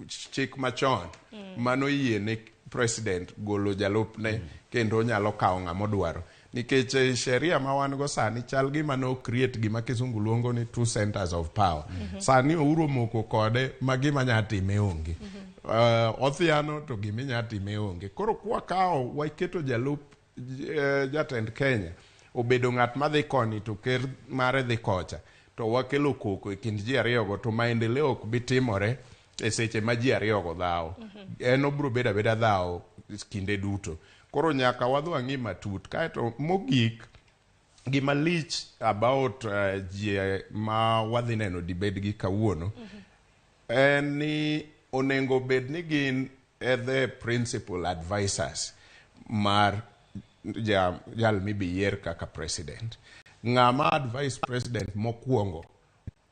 chik machon mano yie ne president golo jalupne kendo nyalo kawo ng'ama odwaro nikech sheria ma wan go sani chal gima no create gima kisungu luongo ni two centers of power sani ouro moko kode ma gima nya time onge othiano to gima nya time onge koro kwa kao waketo jalup jatend Kenya obedo ng'at madhi koni to ker mare dhi kocha to wakelo koko e kind ji ariyo go to maendeleo ok bitimore e seche ma ji ariyo go dhawo en obro beda dhawo kinde duto koro nyaka wadho ang'i matut kaeto mogik gima lich about ji ma wadhi neno debate gi kawuono en ni onengo bed ni gin the principal advisors mar jal mibiyier kaka president ng'ama advice president mokwongo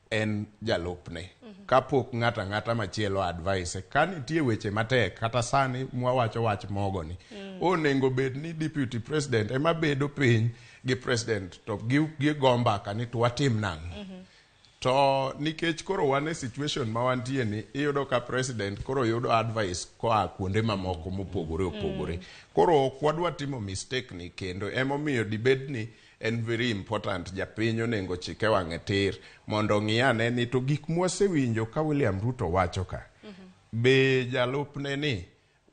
en jalupne kapok ng'ata machielo advice ka nitie weche matek kata sani mwawacho wach mogo ni onengo bed ni deputy president ema bedo piny gi president to gi gomba kani to watim nang'o to nikech koro wan e situation ma wantie ni iyudo ka president koro yudo advice koa kuonde mamoko mopogore koro ok wadwa timo mistake ni kendo emomiyo debate ni en very important japiny onengo chike wang'e tir mondo ng'iyane ni to gik mwasewinjo ka William Ruto wacho ka be jalupne ni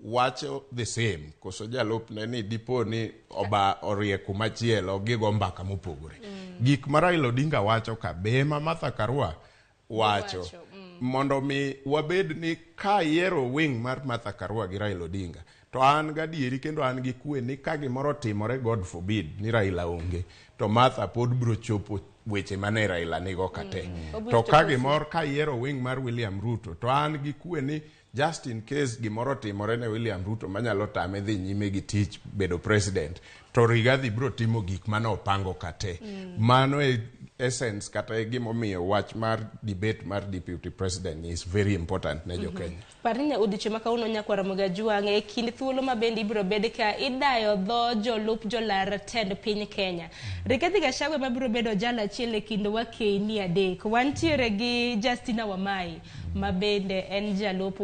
wacho the same koso jalupne ni dipo ni orieku machielo gigo mbaka mopogore gik ma Raila Odinga wacho ka be ma Martha Karua wacho mondo mi wabed ni ka yiero wing mar Martha Karua gi Raila Odinga to an gadieri kendo an gi kwe ni ka gimoro timore God forbid ni Raila onge to Martha pod bro chopo weche mane Raila nigo kate to ka gimoro ka yiero wing mar William Ruto to an gi kwe ni just in case gimoro timore ne William Ruto manyalo tame dhi nyime gi tich bedo president, to Rigathi biro timo gik mane opango kate. Mano e essence kata gimomiyo wach mar debate mar deputy president is very important ne jo Kenya. Parinya odiche makauno nyakwa Ramogi Ajuang e kind thuolo mabendi ibiro bed ka idayo dho jolup jolar tend piny Kenya. Rigathi Gachagua mabiro bedo jala achiel e kind wakeni adek. Wantiere gi Justina Wamai mabende en jalup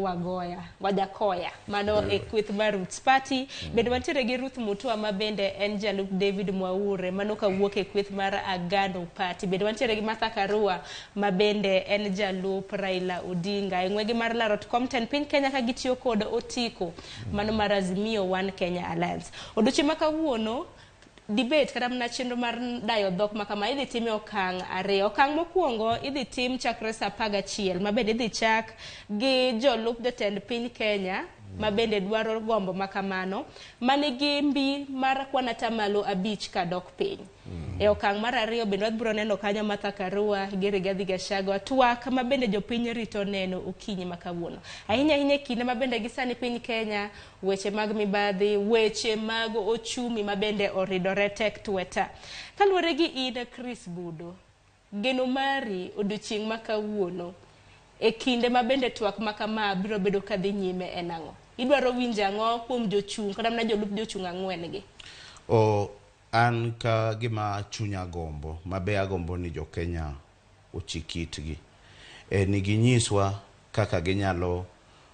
Wajakoya mano e kweth mar Roots Party. Bende wantiere gi Ruth Mutua mabende en jalup David Mwaure mano kawuok e kweth mar Agano Party. Bende wantiere gi Martha Karua mabende en jalup Raila Odinga e ng'wegi mar Larot Compton piny Kenya ka gitiyo kod otiko mano mar Azimio One Kenya Alliance. Oduchi makawuono debate kata mna chenro mar dayo dhok makama idhi time okang' ariyo. Okang' mokwongo idhi tim chakre saa 11 mabende idhi chak gi jolup jotend piny Kenya mabende dwaro gombo makamano manigi mbi mar kwan atamalo 5 kadok piny. E okang' mar ariyo bende wadbiro neno kanyo Martha Karua gi Rigathi Gachagua twak mabende jopiny rito neno okinyi makawuono. Ahinya kinde mabende gisani piny Kenya weche mag mibadhi, weche mag ochumi mabende oridore tek tweta. Kaluwore gi in Chris Budo, geno mari odiochieng' makawuono e kinde mabende twak makama biro bedo kadhi nyime en ang'o? Idwaro winjo ang'o kuom jochung' kata mna jolup jochung' ang'wen gi? An ka gima chunya gombo, mabe agombo ni jo Kenya ochikitgi. Ni ginyiswa kaka ginyalo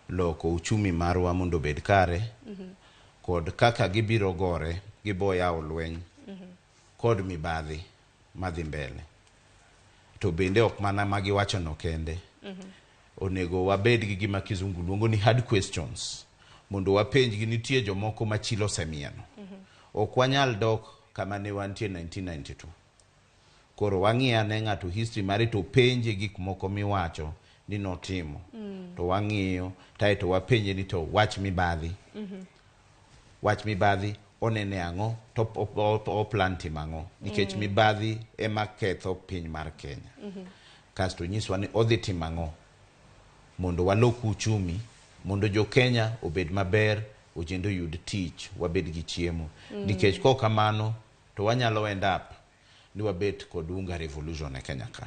loko uchumi marwa mondo bed kare, kod kaka gibiro gore, giboya olweny, kod mibadhi madhi mbele. To bende ok mana magiwacho no kende. Onego wabed gi gima kizungu luongo ni hard questions. Mondo wapenj gi nitie jomoko machilo semiano. Ok wanyal dok kama ne wantie 1992. Koro wang'iya ne ng'ato history mare to penje gik moko miwacho ni notimo. To wang'iyo to wapenje ni to wach mibadhi. Wach mibadhi onene ang'o to oplan timo ang'o. Nikech mibadhi ema ketho piny mar Kenya. Kasto nyiswa ni odhi timo ang'o mondo walok uchumi, mondo jo Kenya obed maber, ojendo yud tich, wabed gi chiemo. Nikech ko kamano to wanyalo end up ni wabet kod unga revolution e Kenya ka.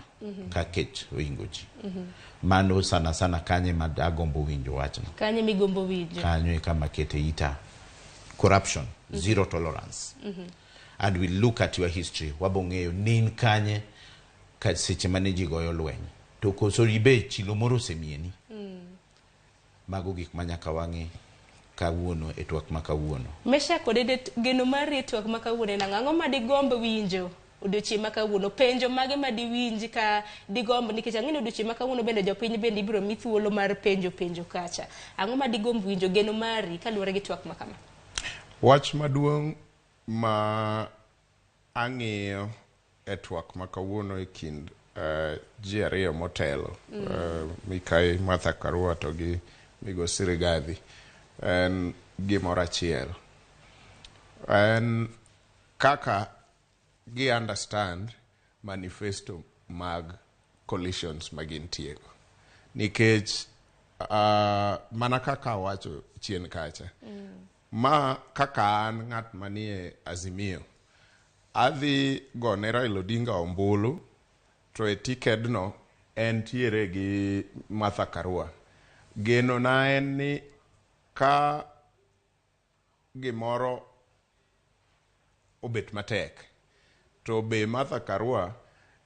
Ka kech oingo ji. Mano sana kanye agombo winjo wachno. Kanye migombo winjo? Kanyo e kama kete ita corruption, zero tolerance. And we look at your history, wabong'eyo nin kanye ka seche mane ji goyo lweny. To koso ribe chilo moro semieni. Mago gik manyaka wang'e kawuono e twak makawuono. Mesha kode geno mari e twak makawuono na ng'o ma digombo winjo odiochieng' makawuono, penjo mage ma diwinji ka digombo nikech ang'eni odiochieng' makawuono bende jopiny bende ibiro mi thuolo mar penjo kacha. Ang'o ma digombo winjo geno mari kaluwore gi twak makama? Wach maduong' ma ang'iyo e twak makawuono e kind ji ariyo motelo, Mikai Martha Karua to gi Migosi Rigathi, en gimoro achiel. En kaka gi understand manifesto mag coalitions magin tiego. Nikech mana kaka wacho chien kacha. Ma kaka an ng'at manie Azimio, adhi gone Raila Odinga ombulu, to e tikedno en tiere gi Martha Karua. Geno na en ni ka gimoro obet matek, to be Martha Karua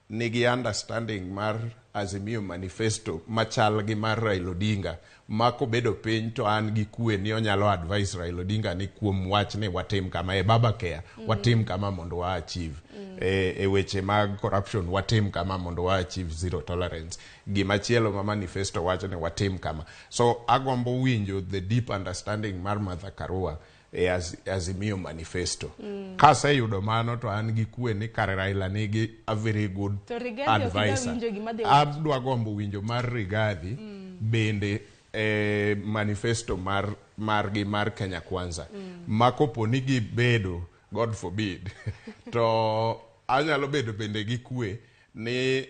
nigi understanding mar Azimio manifesto machal gi mar Raila Odinga, ma kobedo piny to an gi kwe ni onyalo advise Raila Odinga ni kuom wach ni watim kama e baba care, watim kama mondo wa achieve. E weche mag corruption watim kama mondo wa achieve zero tolerance. Gimachielo ma manifesto wacho ni watim kama. So agombo winjo the deep understanding mar Martha Karua e Azimio manifesto. Kase yudo mano to an gi kwe ni kare Raila nigi a very good advisor. Adwa gombo winjo mar Rigathi bende manifesto margi mar Kenya Kwanza. Makopo nigi bedo, God forbid, to anyalo bedo bende gi kwe ni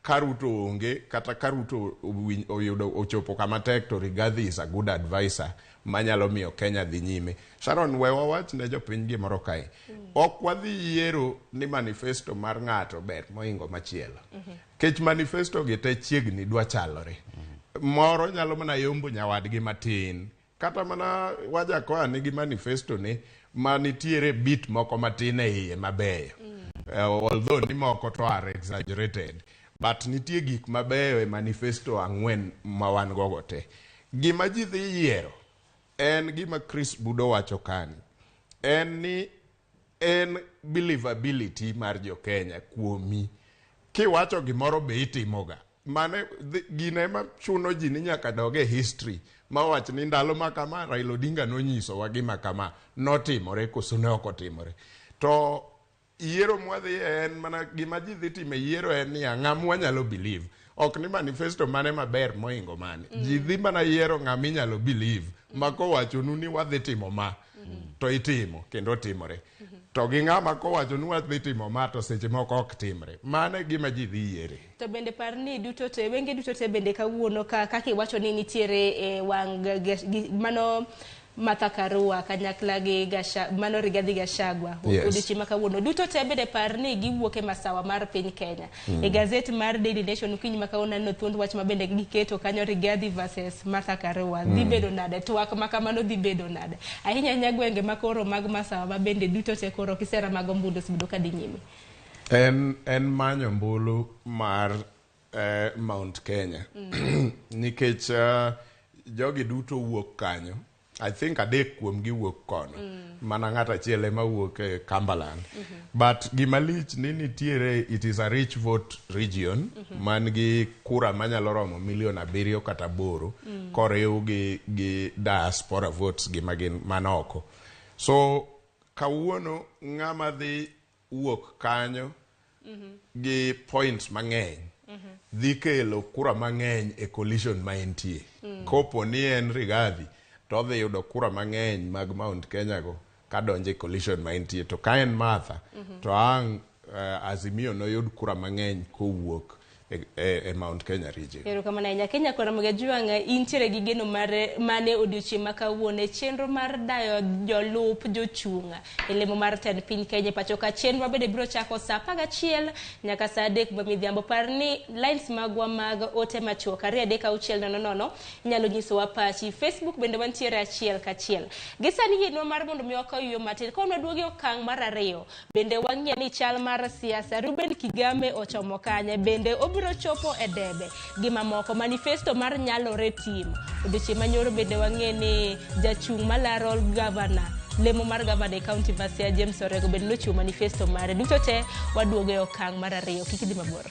Karuto onge kata Karuto oyudo ochopo kama tek to Rigathi is a good advisor manyalo miyo Kenya dhi nyime. Sharon, wewa wach ne jopiny gimoro kae. Ok wadhi yiero ni manifesto mar ng'ato ber moingo machielo. Kech manifesto gi te chiegni dwa chalore. Moro nyalo mana yombo nyawadgi matin. Kata mana Wajakoya nigi manifesto ni manitiere bit moko matin e iye mabeyo. Although ni moko to are exaggerated. But nitie gik mabeyo e manifesto ang'wen ma wan gogo te. Gima ji dhi yiero en gima Chris Budo wacho kani. En ni en believability mar jo Kenya kuomi. Kiwacho gimoro be itimoga. Mane gine ma chuno ji ni nyaka doge history ma wach ni ndalo ma kama Raila Odinga nonyiso wa gima kama notimore koso ne ok otimore. To yiero mwadhi en mana gima ji dhi time yiero en ni ng'am wanyalo believe. Ok ni manifesto mane maber moingo mane. Ji dhi mana yiero ng'am inyalo believe. Mako wacho ni wadhi timo ma. To itimo kendo timore. To gi ng'ama kowacho ni wadhi timo ma to seche moko ok timre. Mane gima ji dhi yiere. To bende parni duto te wenge duto te bende kawuono kaka iwacho ni nitiere wang mano Martha Karua kanyakla gi mano Rigathi Gachagua odiochieng' kawuono duto te bende parni giwuok e masawa mar piny Kenya. E gazet mar Daily Nation kiny makawuono no thuond wach mabende giketo kanyo Rigathi versus Martha Karua dhi bedo nade, twak makamano dhi bedo nade, ahinya gwenge makoro mag masawa mabende duto te koro kisera mag ombulu sibedo ka dhi nyime. En manyo mbulu mar Mount Kenya. Nikech jogi duto wuok kanyo. I think adek kuom gi wuok kono. Mana ng'ata chiele ma wuok e Cumberland. But gimalich ni nitiere, it is a rich vote region. Man gi kura manyalo romo 7 kata 8 koriw gi diaspora votes gi magin manoko. So kawuono ng'ama dhi wuok kanyo gi points mang'eny. Dhi kelo kura mang'eny e coalition ma entie. Kopo ni en Rigathi to dhi yudo kura mang'eny mag Mount Kenya go kadonje coalition ma entie. To ka en Martha to ang Azimio no yud kura mang'eny kowuok e Mount Kenya region. Ero kama na Kenya kwa Ramogi juanga intiere gi geno mane odiochieng' makawuono e chenro mar dayo jolup jochunga e lemo mar ten piny Kenya pacho ka chenro bende biro chako saa 11 nyaka saa 3 midhiambo. Parni lines magwa mag ote machuok 23600 inyalo nyisowa pachi. Facebook bende wantiere achiel kachiel. Gisani hinwa mar mondo mi wakaw yo matin ka waduogi okang' mar 2 bende wang'e ni chal mar siasa Ruben Kigame ochomo kanye bende obiro chopo e debe gima moko manifesto mar nyalore team odiochieng' manyoro bende wang'e ni jachung' malaro governor lemo mar governor county Vasia James Orego bende nochiwo manifesto mare. Duto te waduogo e okang' mar 2 kik dhi mabor.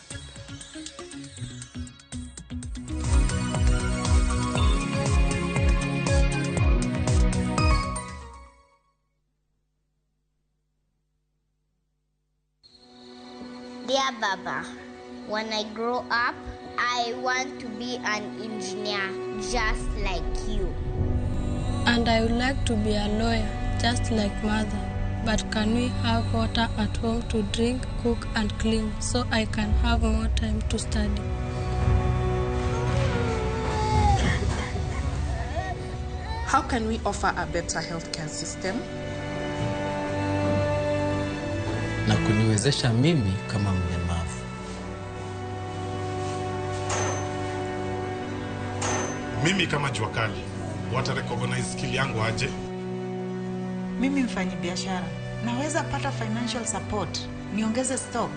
Dear Baba, when I grow up, I want to be an engineer just like you. And I would like to be a lawyer just like mother. But can we have water at home to drink, cook and clean so I can have more time to study? How can we offer a better healthcare system? Na kuniwezesha mimi kama mlemavu. Mimi kama jua kali, wata recognize skill yangu aje? Mimi mfanyi biashara, naweza pata financial support, niongeze stock.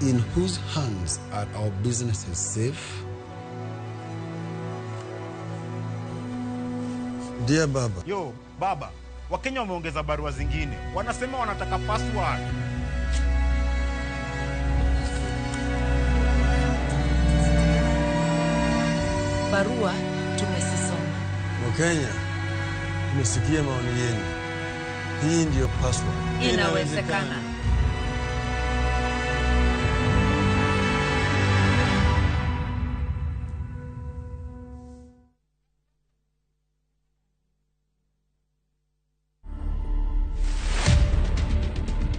In whose hands are our businesses safe? Dear Baba. Yo, Baba, Wakenya wameongeza barua zingine. Wanasema wanataka password. Barua tumesisoma. Wakenya, tumesikia maoni yenu. Hii ndiyo password. Inawezekana.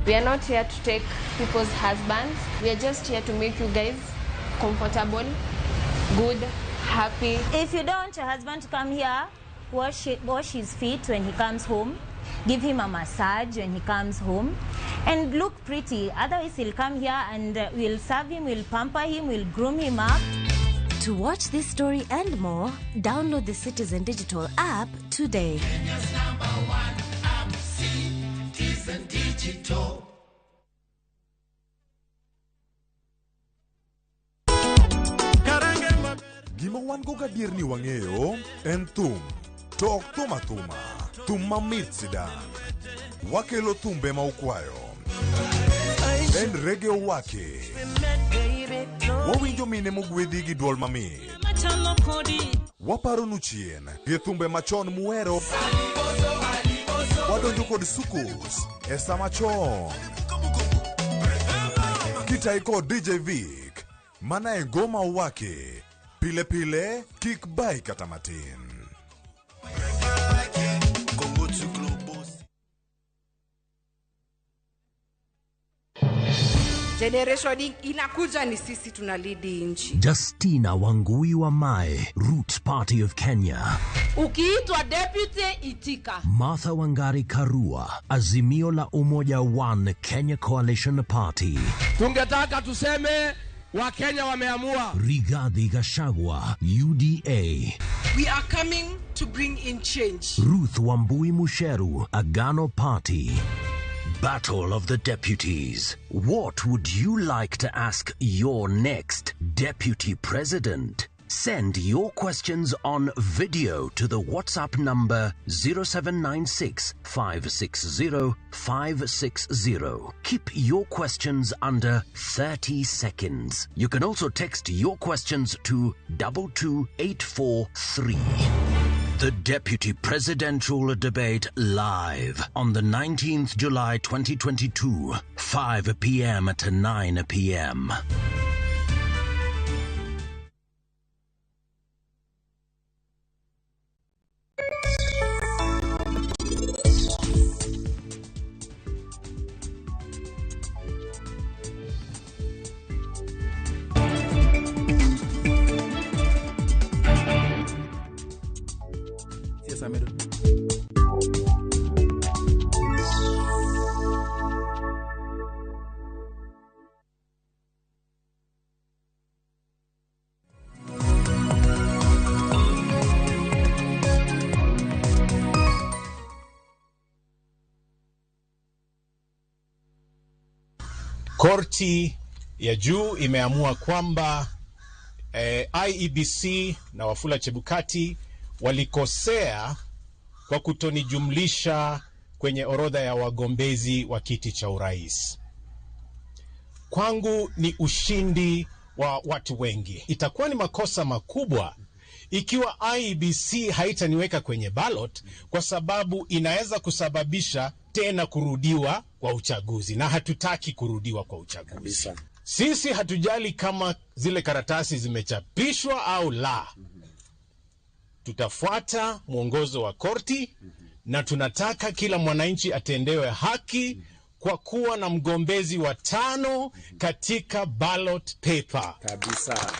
We are not here to take people's husbands. We are just here to make you guys comfortable, good, happy. If you don't want your husband to come here, wash his feet when he comes home, give him a massage when he comes home, and look pretty. Otherwise, he'll come here and we'll serve him, we'll pamper him, we'll groom him up. To watch this story and more, download the Citizen Digital app today. Kenya's #1 app, Citizen Digital. Gima wan go gadier ni wang'eyo en thum, to ok thum athuma, thum mamit sidan. Wakelo thumbe ma ukwayo. En reggae owake. Wawinjo mine mogwedhi gi duol mamit. Waparo nu chien gi thumbe machon muero. Wadonjo kod sukus e sama chon. Kitai kod DJ Vic, mana e ngoma owake. Pile pile, kik bai kata matin. Generation inakuja ni sisi tunalidi nchi. Justina Wangui wa Mai, Root Party of Kenya. Ukiitwa deputy itika. Martha Wangari Karua, Azimio la Umoja One Kenya Coalition Party. Tungetaka tuseme Wakenya wameamua. Rigathi Gachagua, UDA. We are coming to bring in change. Ruth Wambui Musheru, Agano Party. Battle of the Deputies. What would you like to ask your next deputy president? Send your questions on video to the WhatsApp number 0796 560 560. Keep your questions under 30 seconds. You can also text your questions to 22843. The Deputy Presidential Debate live on the 19th July 2022, 5 p.m. to 9 p.m. Korti ya juu imeamua kwamba IEBC na Wafula Chebukati walikosea kwa kutonijumlisha kwenye orodha ya wagombezi wa kiti cha urais. Kwangu ni ushindi wa watu wengi. Itakuwa ni makosa makubwa ikiwa IEBC haitaniweka kwenye ballot, kwa sababu inaweza kusababisha tena kurudiwa kwa uchaguzi, na hatutaki kurudiwa kwa uchaguzi kabisa. Sisi hatujali kama zile karatasi zimechapishwa au la. Tutafuata mwongozo wa korti, na tunataka kila mwananchi atendewe haki kwa kuwa na mgombezi wa 5 katika ballot paper kabisa.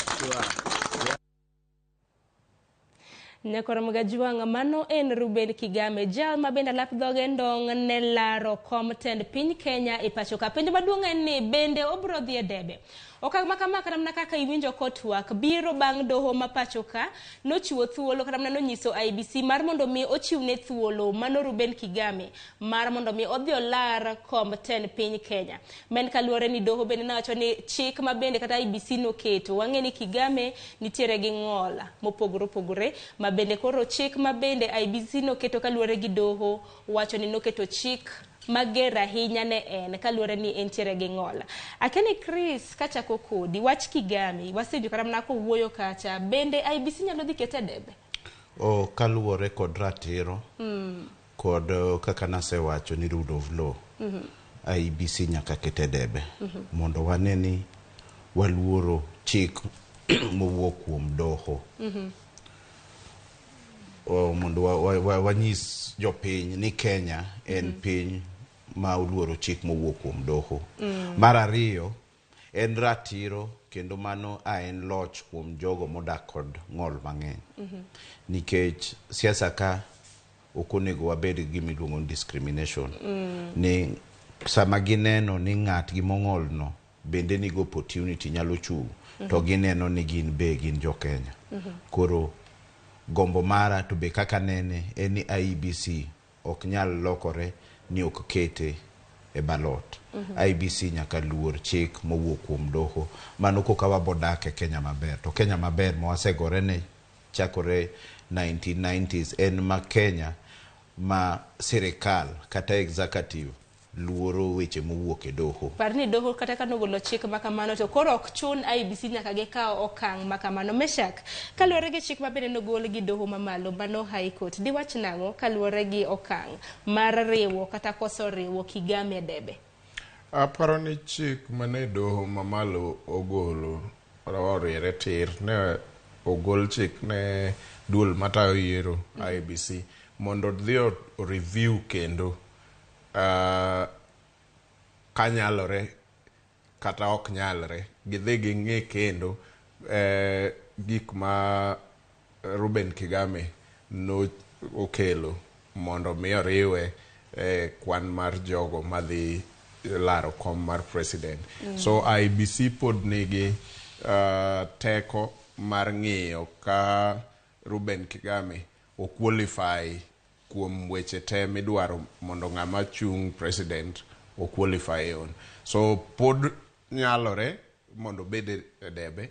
Nekora magajuanga mano en Ruben Kigame jal mabenda lap dhoge ndong ne laro komtend piny Kenya ipachoka. Penjo maduong' en ni bende obro dhi e debe. Okang' makamaka namna kaka iwinjo kotwak biro bang' doho mapachoka nochiwo thuolo kata namna nonyiso IEBC mar mondo mi ochiwne thuolo mano Ruben Kigame mar mondo mi odhi olar komtend piny Kenya. Men kaluore ni doho bende nawacho ni chik mabende kata IEBC noketo wang'e ni Kigame nitiere gi ng'ola mopogore opogore mabende koro chik mabende IEBC noketo kaluore gi doho wacho ni noketo chik mager ahinya ne en kaluore ni entiere gi ng'ola. Akeni Chris kachako kodi wach Kigame wasedio kata mna kowuoyo kacha bende IEBC nyalo dhi kete debe? Kaluore kod ratiro kod kaka nasewacho ni rule of law, IEBC nyaka kete debe mondo waneni waluoro chik mowuok kuom doho. Mondo wanyis jopiny ni Kenya en piny ma oluoro chik mowuok kuom doho. Mar ariyo en ratiro kendo mano en loch kuom jogo modak kod ng'ol mang'eny. Nikech siasa ka ok onego wabed gi miluongo ni discrimination. Ni sama gineno ni ng'at gi mong'ol no bende nigo opportunity nyalo chung' to gineno ni gin be gin jo Kenya. Koro gombo mara to be kaka nene en ni IEBC ok nyal lokore ni ok kete e ballot. IEBC nyaka luor chik mowuok kuom doho. Mano koka wabodak e Kenya maber. To Kenya maber mwasegore ne chakore 1990s en ma Kenya ma sirikal kata executive luoro weche mowuok e doho. Parni doho kata ka nogolo chik makamano to koro ok chun IEBC nyaka gikaw okang' makamano. Meshak, kaluwore gi chik mabende nogol gi doho mamalo mano High Court, diwach nang'o kaluwore gi okang' mar riwo kata koso riwo Kigame debe? Aparo ni chik mane doho mamalo ogolo oriere tir ne ogol chik ne duol matayo yiero IEBC mondo dhi o review kendo kanyalore kata ok nyalre gidhi ging'e kendo gik ma Ruben Kigame no okelo mondo mi oriwe kwan mar jogo madhi laro kom mar president. So IEBC pod nigi teko mar ng'iyo ka Ruben Kigame o qualify kuom weche te midwaro mondo ng'ama chung president o qualify on. So pod nyalore mondo bede debe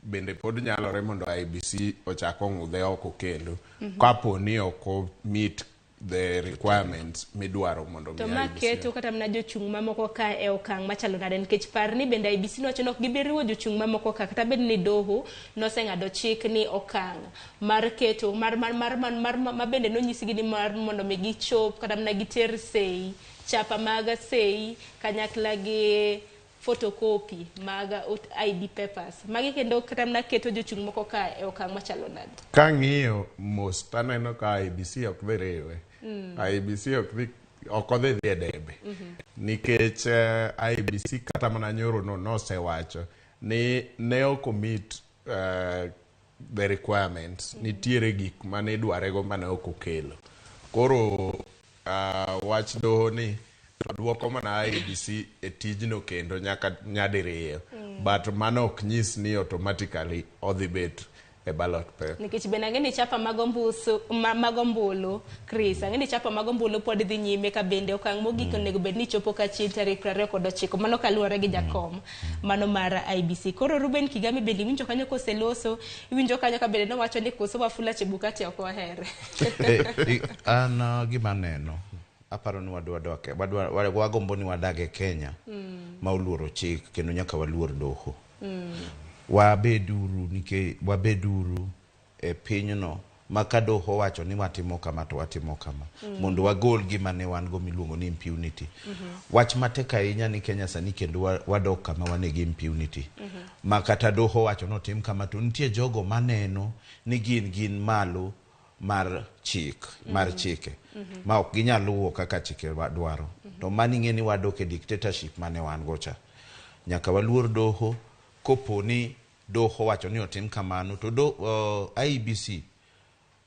bende pod nyalore mondo IEBC ochako ng'udhe oko kendo kapo ni oko meet the requirements midwaro mondo to maketo kata mna jochung' mamoko ka e okang' machalo nade nikech parni bende IEBC nowacho ni ok gibiriwo jochung' mamoko ka kata bed ni doho noseng'ado chik ni okang' mar keto mar bende nonyisigi ni mar mondo mi gichop kata mna giter sei chapa mag sei kanyakla gi photocopy mag ID papers magi kendo kata mna keto jochung' moko ka e okang' machalo nade. Kang'iyo mos taneno ka IEBC ok dhi riwe. IEBC ok odhi dhi debe nikech IEBC kata mana nyoro no nosewacho ni ne ok meet the requirements. Nitiere gik mane idwarego mane ok okelo. Koro wach doho ni duoko mana IEBC e tijno kendo nyaka nyadiriyo but mano ok nyis ni automatically odhi bet e ballot paper. Nikech bende ang'e ni chapa magombulu Chris, ang'e ni chapa magombulu pod dhi nyime ka bende okang' mogik onego bed ni chopo ka chieng' tarik 29 mano kaluwore gi jakom mano mar IEBC. Koro Ruben Kigame bende iwinjo kanyo koseloso, iwinjo kanyo ka bende nowacho ni koso Wafula Chebukati ok ohere. An gima neno aparo ni wagombo ni wadage Kenya ma oluoro chik kendo nyaka waluor doho. Wabeduru e pinyno maka doho wacho ni watimo kama to watimo kama mondo wagol gima ne wan go miluongo ni impunity. Wach matek ahinya ni Kenya sani kendo wadok kama wanegi impunity. Makata doho wacho no tim kama to nitie jogo maneno ni gin malo mar chik mar chike ma ok ginyal luwo kaka chike dwaro. To mani ng'e ni wadok e dictatorship mane wan gocha. Nyaka waluor doho. Kopo ni doho wacho ni otim kamano to IEBC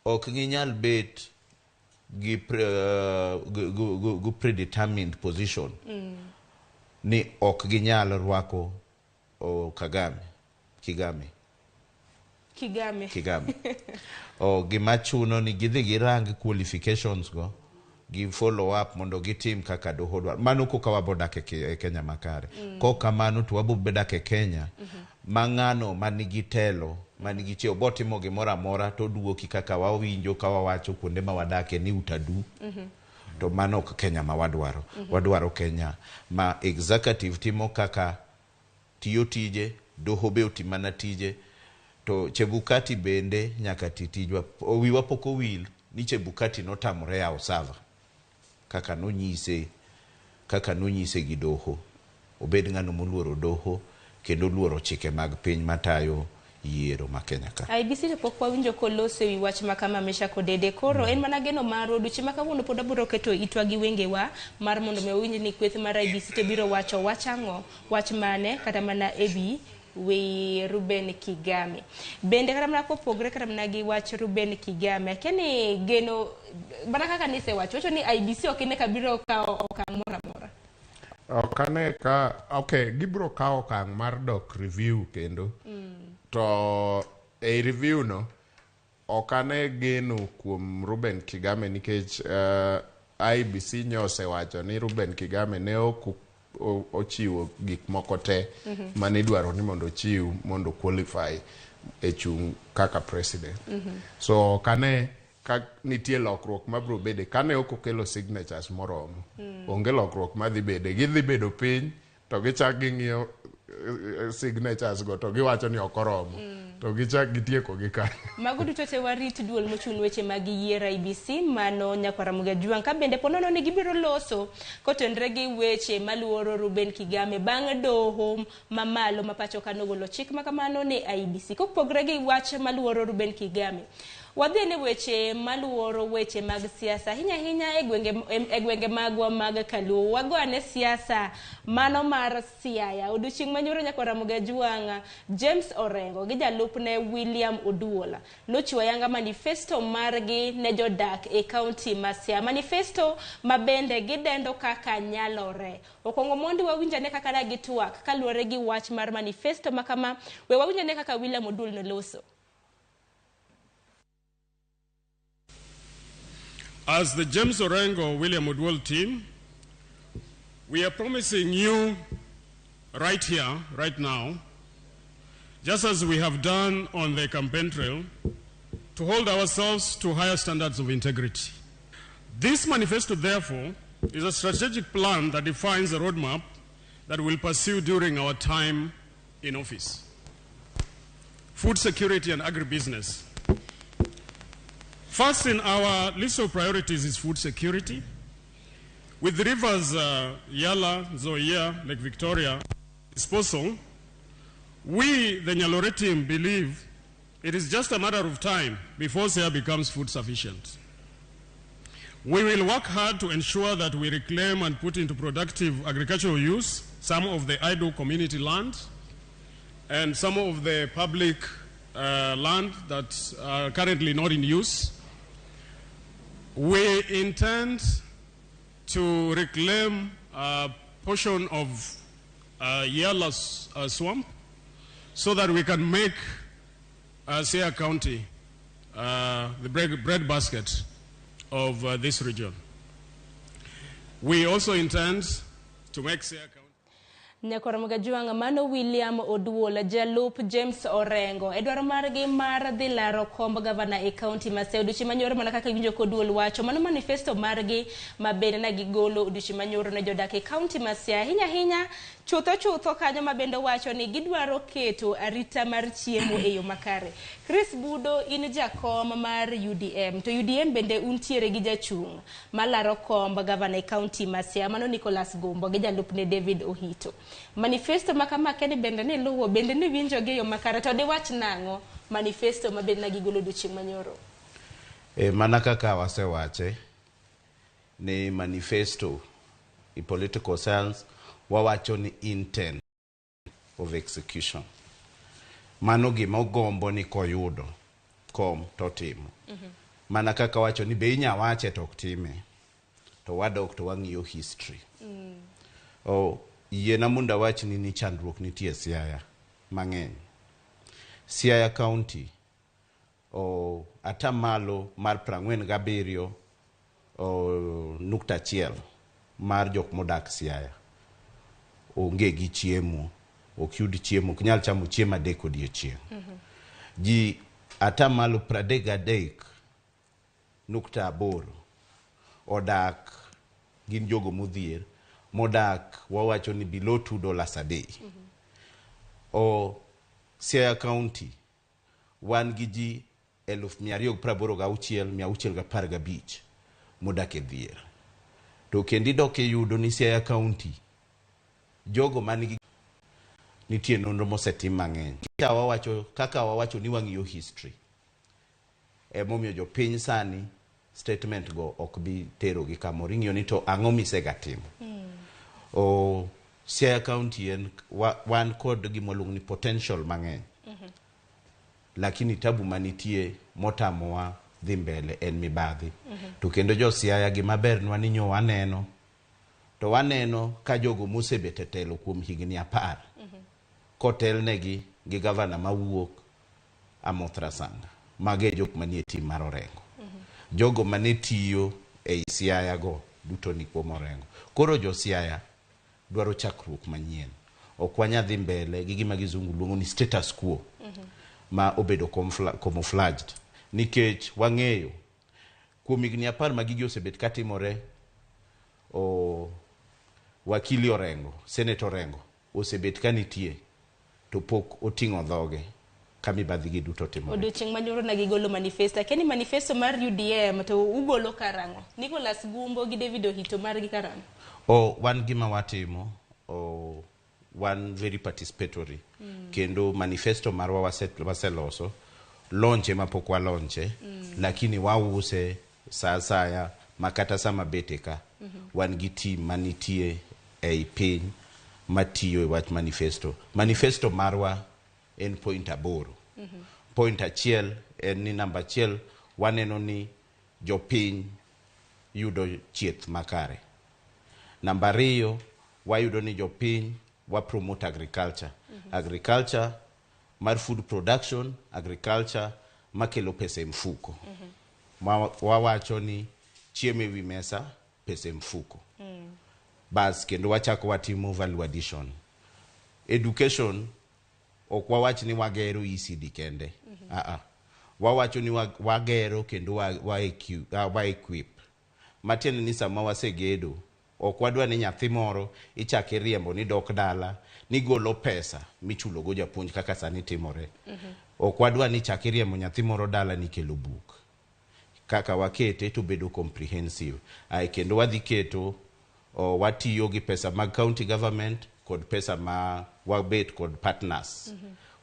ok ginyal bet gi predetermined position ni ok ginyal rwako Kigame. Gima chuno ni gidhi girang qualifications go gi follow up mondo gitim kaka doho dwaro. Mano koka wabodak e Kenya makare. Koka mano to wabodak e Kenya mang'ano manigi telo manigi cheo botimo gimoro amora to duoki kaka wawinjo ka wawacho kuonde ma wadake ni utadu. To mano ok Kenya ma wadwaro. Wadwaro Kenya ma executive timo kaka tiyo tije, doho be otimana tije, to Chebukati bende nyaka titijwa. Wiwa poko wil ni Chebukati notamore ya osava kaka nonyise gi doho. Obed ng'ano moluoro doho kendo luoro chike mag piny matayo yiero ma Kenya ka. IBC to pok wawinjo koloso wi wach makama mesha kodede koro en mana geno mar oduchi makawuono pod abiro keto itwa gi wengewa mar mondo me winj ni kweth mar IBC to biro wacho wachango wach mane kata mana ebi we Ruben Kigame bende kata mana kopogre kata mana gi wach Ruben Kigame keni geno bana kaka nise wacho ni IBC okine kabiro ka okang' mora mora okane ka gibro kawo okang' mar dok review kendo to e review no okane geno kuom Ruben Kigame nikech IBC nyose wacho ni Ruben Kigame ne ochiwo gik moko te mane dwaro ni mondo ochiw mondo qualify e chung kaka president. So kane ka nitie lokruok mabro bede kane okokelo signatures moromo onge lokruok madhi bede gidhi bedo piny to gichak ging'iyo signatures go to giwacho ni okoromo to gichak gitieko gi kanyo. Mago duto te warit duol mochun weche mag yiero IBC mano nyakwara Ramogi Juang ka bende ponono ni gibiro loso kotenre gi weche maluoro Ruben Kigame bang' doho mamalo mapacho kanogolo chik makamano ne IBC kopogre gi wach maluoro Ruben Kigame. Wadhi ne weche maluoro weche mag siasa hinya e gwenge magwa mag Kaluo wagone siasa mano mar Siaya odiochieng' manyoro nyakwara Ramogi Juang James Orengo gi jalupne William Oduola nochiwo yanga manifesto margi ne jodak e kaunti ma Siaya manifesto mabende gidendo kaka nyalore okongo mondi wawinjane kaka da gitwak kaluore gi wach mar manifesto makama we wawinjane kaka William Oduola noloso. As the James Orengo William Oduola team, we are promising you right here, right now, just as we have done on the campaign trail, to hold ourselves to higher standards of integrity. This manifesto, therefore, is a strategic plan that defines a roadmap that we'll pursue during our time in office. Food security and agribusiness. First in our list of priorities is food security. With the rivers Yala, Zoya, Lake Victoria disposal, we, the Nyalore team, believe it is just a matter of time before Siaya becomes food sufficient. We will work hard to ensure that we reclaim and put into productive agricultural use some of the idle community land and some of the public land that are currently not in use. We intend to reclaim a portion of Yala's swamp so that we can make Siaya County the bread basket of this region. We also intend to make Siaya County Nyakwara Ramogi Juang mano William Oduola jalup James Orengo edwaro margi mar dhi laro komb gavana e county ma Siaya odiochieng' manyoro mana kaka winjo koduol wacho mano manifesto margi mabende na gigolo odiochieng' manyoro ne jodak e county ma Siaya hinya chutho kanyo mabende wacho ni gidwaro keto arita mar chiemo e yo makare. Chris Budo in jakom mar UDM to UDM bende untiere gi jachung' malaro komb gavana e county ma Siaya mano Nicholas Gombo gi jalupne David Ohito. Manifesto makama keni bende ni luwo bende ni winjo ge yo makare to de wach nango manifesto mabende na gigolo odiochieng' manyoro. Mana kaka wasewache ni manifesto in political science wawacho ni intent of execution. Mano gima ogombo ni koyudo kom to timo. Mana kaka wacho ni be inya wache to time to wadok to wang'iyo history. Yiena munda wach ni chandruok nitie Siaya mang'eny. Siaya County atamalo mar 47.1 mar jok modak Siaya onge gi chiemo, ok yud chiemo, ok nyal chamo chiemo adek odiochieng'. Ji atamalo 33.8 odak gin jogo modhier modak wawacho ni below $2 a day. Siaya County wan gi ji 286,615 modak e dhier. To kendi dok e yudo ni Siaya County jogo manigi nitie nonro mosetim mang'eny. Kaka wawacho ni wang'iyo history, emomiyo jopiny sani statement go ok bi tero gi kamoro, ing'iyo ni to ang'o misega timo. Siaya County wan kod gimoluong ni potential mang'eny, lakini tabu manitie motamowa dhi mbele en mibadhi. To kendo jo Siaya gimaber nwa ni nyo waneno, to waneno ka jogo mosebet e telo kuom higni 10 kotelnegi gi gavana mawuok Amothra Sanga, mage jok manie tim mar Orengo. Jogo mane tiyo ei Siaya go duto ni kuom Orengo. Koro jo Siaya dwaro chakruok manyien. Ok wanya dhi mbele gi gima gizungu luongo ni status quo ma obedo camouflaged, nikech wang'eyo kuom higni 10 ma gigi osebet katimore. Wakili Orengo, Senator Orengo osebet kanitie to pok oting'o dhoge ka mibadhi gi duto timore. Odiochieng' manyoro na gigolo manifesto, keni manifesto mar UDM to ugolo karang'o? Nicholas Gumbo gi David Ohito mar gi karang'o? Wan gima watimo, wan very participatory. Kendo manifesto marwa waseloso, launche mapok wa launche, lakini wause sa asaya makata sama beteka. Wan gi team manitie ei piny matiyo e wach manifesto. Manifesto marwa en point 8. Point achiel en ni namba 1 waneno ni jopiny yudo chieth makare. Namba 2 wayudo ni jopiny wa promote agriculture. Agriculture mar food production, agriculture makelo pesa mfuko. Wawacho ni chiemo ewi mesa, pesa mfuko. Bas kendo wachako watimo value addition. Education ok wawach ni wagero ECD kende. Wawacho ni wagero kendo wa equip. Matiende ni sama wasegedo, ok wadwa ni nyathi moro ichake riembo ni dok dala ni golo pesa michulo go japuonj kaka sani timore. Ok wadwa ni chake riembo nyathi moro dala ni kelo buk. Kaka wakete to bedo comprehensive. Kendo wadhi keto watiyo gi pesa mag county government kod pesa ma wabet kod partners.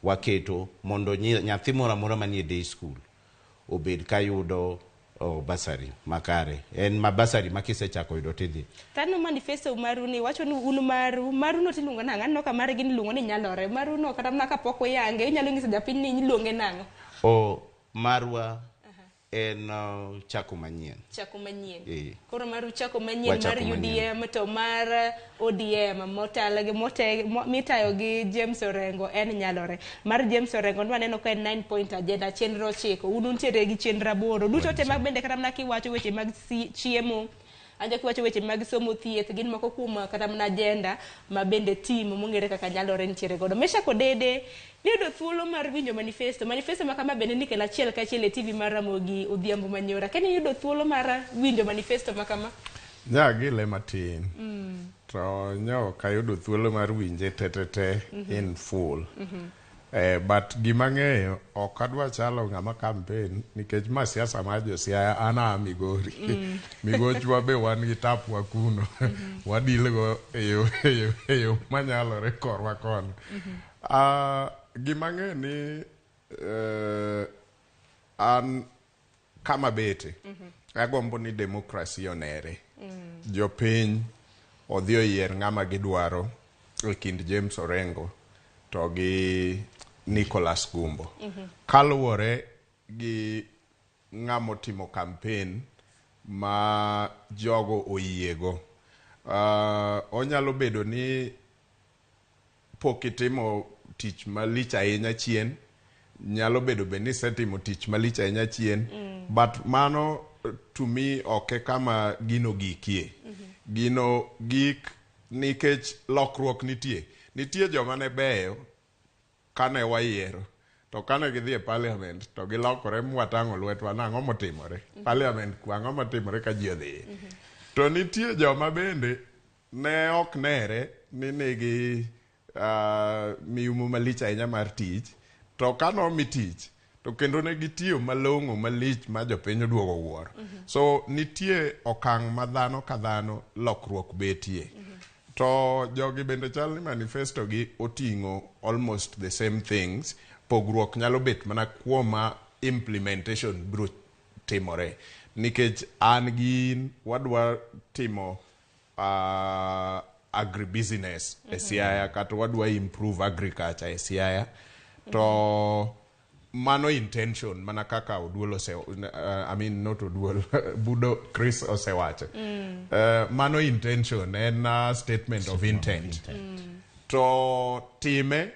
Waketo mondo nyathi moro amora manie day school obed kayudo basari makare. En mabasari makisechako yudo tidhi. Tano manifesto maru ni wacho ni unu maru no tiluongo nang'o? Anno ka mare gin luongo ni nyalore. Maru no kata mana kapok oyange inyalo nyiso japiny ni iluonge nang'o? Marwa en chako manyien. Chako manyien. Koro maru chako manyien mar UDM to mar ODM mitayo gi James Orengo en nyalore. Mar James Orengo nwa neno ka en 9 point agenda, chenro 9. Unu ntiere gi chenro 8. Duto te mag bende kata mana kiwacho weche mag chiemo, anja kiwacho weche mag somo, thieth, gin moko kuom kata mana agenda ma bende team mongere kaka nyalore ntiere godo. Mesha kodede nido thuolo mar winjo manifesto ma kama bende nikelo achiel ka achiel e TV mar Ramogi odhiambo manyora. Keni yudo thuolo mar winjo manifesto ma kama? Gile matin. To nyo kayudo thuolo mar winje tetete in full. But gimang'eyo ok adwa chalo ng'ama campaign nikech ma siasa mar jo Siaya ana Migori. Migochwa be wan gi tapwa kuno. Wadilgo eyo manyalore korwa kono. Gimang'e ni an kama bete agombo ni demokrasi onere. Jopiny odhi oyier ng'ama gidwaro e kind James Orengo to gi Nicholas Gumbo. Kaluwore gi ng'amo timo campaign ma jogo oyiego. Onyalo bedo ni pokitimo tich malich ahinya chien, nyalo bedo ni setimo tich malich ahinya chien, but mano to me ok kama gino gikie. Gino gik nikech lokruok nitie joma ne beyo kane wayiero, to kane gidhi e parliament to gilokore mwatang'o lwetwa nang'o motimore parliament kwang'o motimore ka ji odhi. To nitie joma bende ne ok nere ni nigi miumo malich ahinya mar tich, to kanomi tich to kendo ne gitiyo malong'o malich ma jopiny oduogo wuoro. So nitie okang' ma dhano ka dhano lokruok betie. To jogi bende chal ni manifesto gi oting'o almost the same things. Pogruok nyalo bet mana kuoma implementation bro timore. Nikech an gi wadwa timo agribusiness e Siaya kata wadwa improve agriculture e Siaya. To mano intention mana kaka Oduol not Oduol Budo Chris osewacho. Mano intention en statement of intent. To time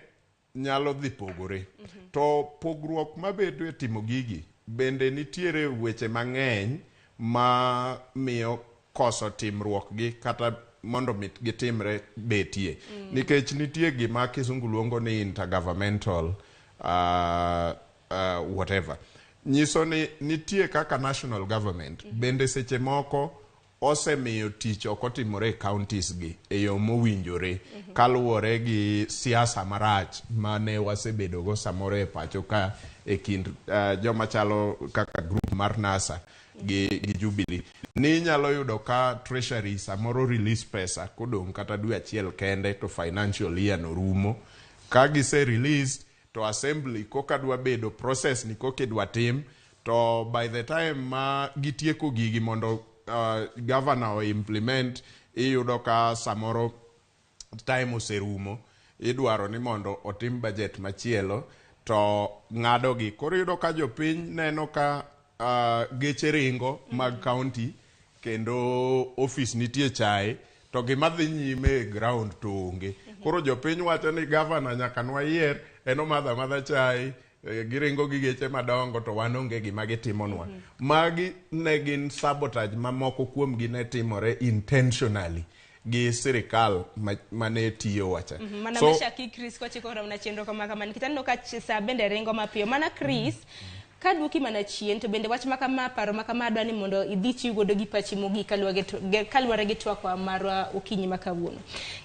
nyalo dhi pogore. To pogruok mabedo e timo gigi bende nitiere weche mang'eny ma miyo koso timruok gi kata mondo mit gitimre betie. Nikech nitie gima kisungu luongo ni intergovernmental whatever. Nyiso ni nitie kaka national government bende seche moko osemiyo tich okotimore e counties gi e yo mowinjore kaluwore gi siasa marach mane wasebedo go samoro e pacho ka e kind joma chalo kaka group mar NASA gi Jubilee. Ni nyalo yudo ka treasury samoro release pesa kodong kata dwe achiel kende to financial year no rumo. Ka gise released to assembly koka dwa bedo process ni koka dwa tim to by the time ma gitieko gigi mondo governor o implement iyudo ka samoro time oserumo idwaro ni mondo otim budget machielo to ng'ado gi. Koro iyudo ka jopiny neno ka geche ringo mag county kendo office nitie chae to gima dhi nyime ground to onge. Koro jopiny wacho ni governor nyaka nwa yier eno madha chae giringo gi geche madongo to wan onge gima gitimonwa. Magi ne gin sabotage mamoko kuom gi ne timore intentionally gi sirikal mane tiyo wacha. Mana mesha ki Chris kwa chiko na chenro kama nikitano ka sa bende ringo mapiyo. Mana Chris kaduoki mana chien to bende wach makama paro makama adwani mondo idhi chigodo gi pachi mogi kaluwore gi twak marwa okinyi makawuono.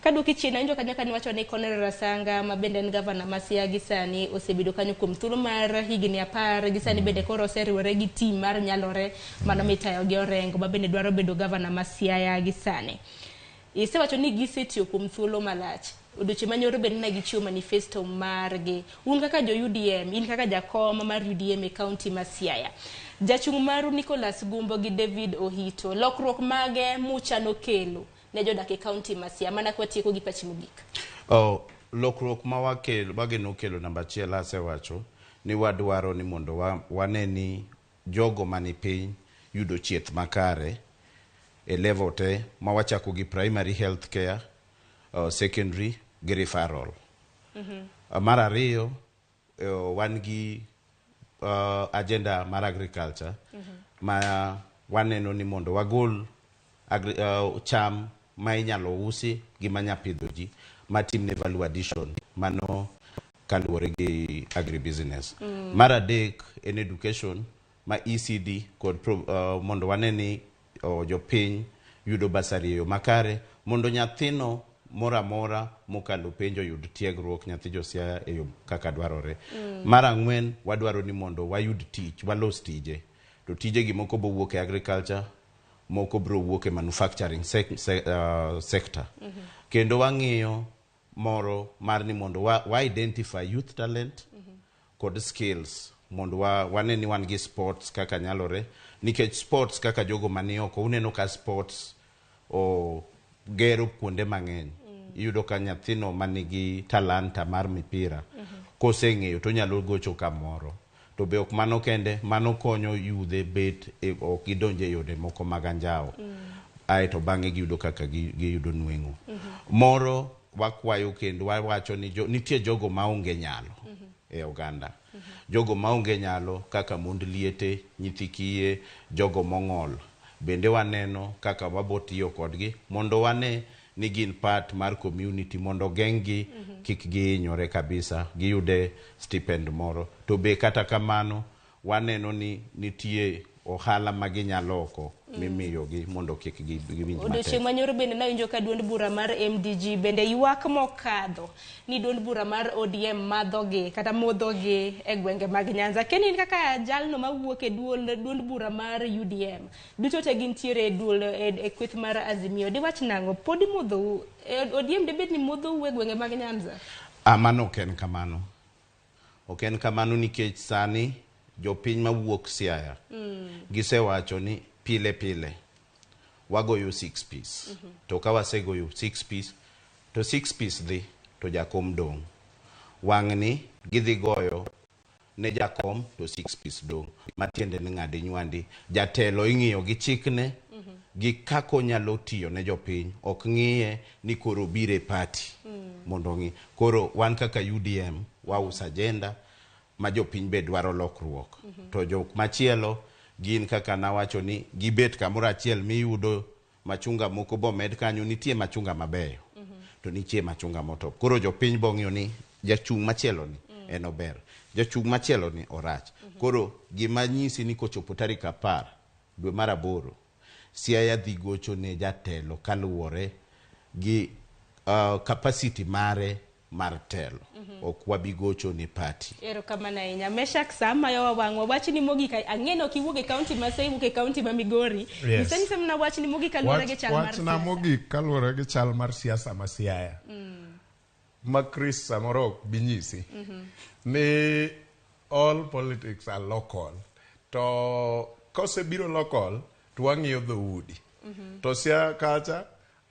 Kaduoki chien anjo kanyaka ni wacho ni Cornel Rasanga ma bende en governor ma Siaya gi sani osebedo kanyo kuom thuolo mar higni 10 gi sani bende koro oseriwore gi team mar nyalore mano mitayo gi Orengo ma bende dwaro bedo governor ma Siaya gi sani. Isewacho ni gisetiyo kuom thuolo malach. Oduche manyoro bende na gichiwo manifesto margi. Un kaka jo UDM, in kaka jakoma mar UDM e county ma Siaya. Jachung' maru Nicholas Gumbo gi David Ohito. Lokruok mage muchano kelo ne jodak e county ma Siaya mana kwa tieko gi pachi mogik. Lokruok ma wageno kelo namba 1 asewacho ni wadwaro ni mondo waneni jogo mani piny yudo chieth makare e level te ma wachako gi primary health care, secondary gi referral. Mar ariyo wan gi agenda mar agriculture ma waneno ni mondo wagol cham ma inyalo usi gi manya pidho ji matimne value addition mano kaluwore gi agribusiness. Mar adek en education ma ECD kod mondo waneni jopiny yudo basari yo makare mondo nyathino mora mora mokalo penjo yud tiegruok nyathi jo Siaya e yo kaka dwarore. Mar ang'wen wadwaro ni mondo wayud tich, walos tije. To tije gi moko bo wuok e agriculture, moko bro wuok e manufacturing sector. Kendo wang'iyo moro mar ni mondo wa identify youth talent kod skills mondo waneni wan gi sports kaka nyalore. Nikech sports kaka jogo mani oko uneno ka sports o gero kuonde mang'eny. Iyudo ka nyathino manigi talanta mar mipira koseng'eyo to nyalo gocho kamoro. To be ok mano kende, mano konyo yudhe bet ok gidonje yode moko mag anjawo. Aeto bang'e giyudo kaka giyudo nweng'o. Moro wakwayo kendo wawacho ni nitie jogo maonge nyalo e oganda. Jogo maonge nyalo kaka mond liete, nyithi kiye, jogo mong'ol. Bende waneno kaka wabotiyo kodgi mondo wane ni gin part mar community mondo geng'gi kik gihinyore kabisa, giyude stipend moro. To be kata kamano waneno ni nitie ohala ma ginyalo oko mimiyogi mondo kik giwinj matek. Odiochieng' manyoro bende nawinjo ka duond bura mar MDG bende ywak mokadho ni duond bura mar ODM madhogi kata modhogi e gwenge mag Nyanza. Kenin kaka jalno mawuok e duond bura mar UDM duto te gintiere e kweth mar Azimio, diwach nang'o pod imodhou ODM debed ni modhou e gwenge mag Nyanza? Mano ok en kamano. Ok en kamano nikech sani jopiny mawuok Siaya gisewacho ni pile pile wagoyo 6 piece. To ka wasegoyo 6 piece to 6 piece dhi to jakom dong. Wang'ni gidhi goyo ne jakom to 6 piece dong. Matiende ni ng'adi nywandi. Jatelo ing'iyo gi chikne gi kako nyalo tiyo ne jopiny. Ok ng'iye ni koro bire party mondo ng'i. Koro wan kaka UDM waus agenda ma jopiny be dwaro lokruok. To jok machielo gin kaka nawacho ni gibet kamoro achiel miyudo machunga moko bo med kanyo, nitie machunga mabeyo to nitie machunga motop. Koro jopiny bong'yo ni jachung' machielo ni en ober, jachung' machielo ni orach. Koro gima nyisi ni kochopo tarik 10 dwe mar 8 Siaya dhi gocho ne jatelo kaluwore gi capacity mare mar telo. Ok wabi gocho ni party. Erokamano ahinya. Meshak sama yo wang'wa wach ni mogik ang'eno kiwuok e county ma Seimu ke county ma Migori. Isani samna wach ni mogik kaluwore gi chal mar siasa. Wach na mogik kaluwore gi chal mar siasa ma Siaya. Ma Chris samoro binyisi. Ni all politics are local. To kose biro local to wang'iyo dhoudi. To Siaya kacha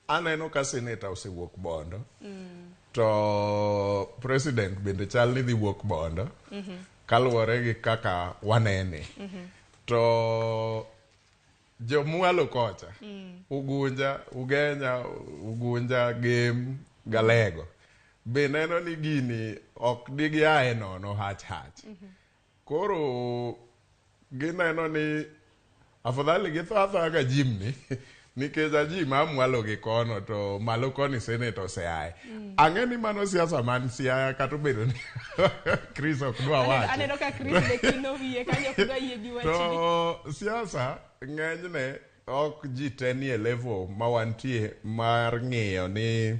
aneno ka senator osewuok Bondo. To president bende chal ni dhi wuok Bondo kaluwore gi kaka wanene. To jomwalo kocha Ugunja, Ugenya, Ugunja, Game, Galego be neno ni gini ok digi ae nono hach. Koro gineno ni afadhali githatha ga jimni nikech aji mamwalo gi kono to malo koni senator oseaye. Ang'eni mano siasa man Siaya kata obedo ni Chris ok dwa wacho. Aneno ka Chris be kino wiye kanyo ok dwa yie gi wachni. To siasa ng'enyne ok ji te nie level ma wantie mar ng'iyo ni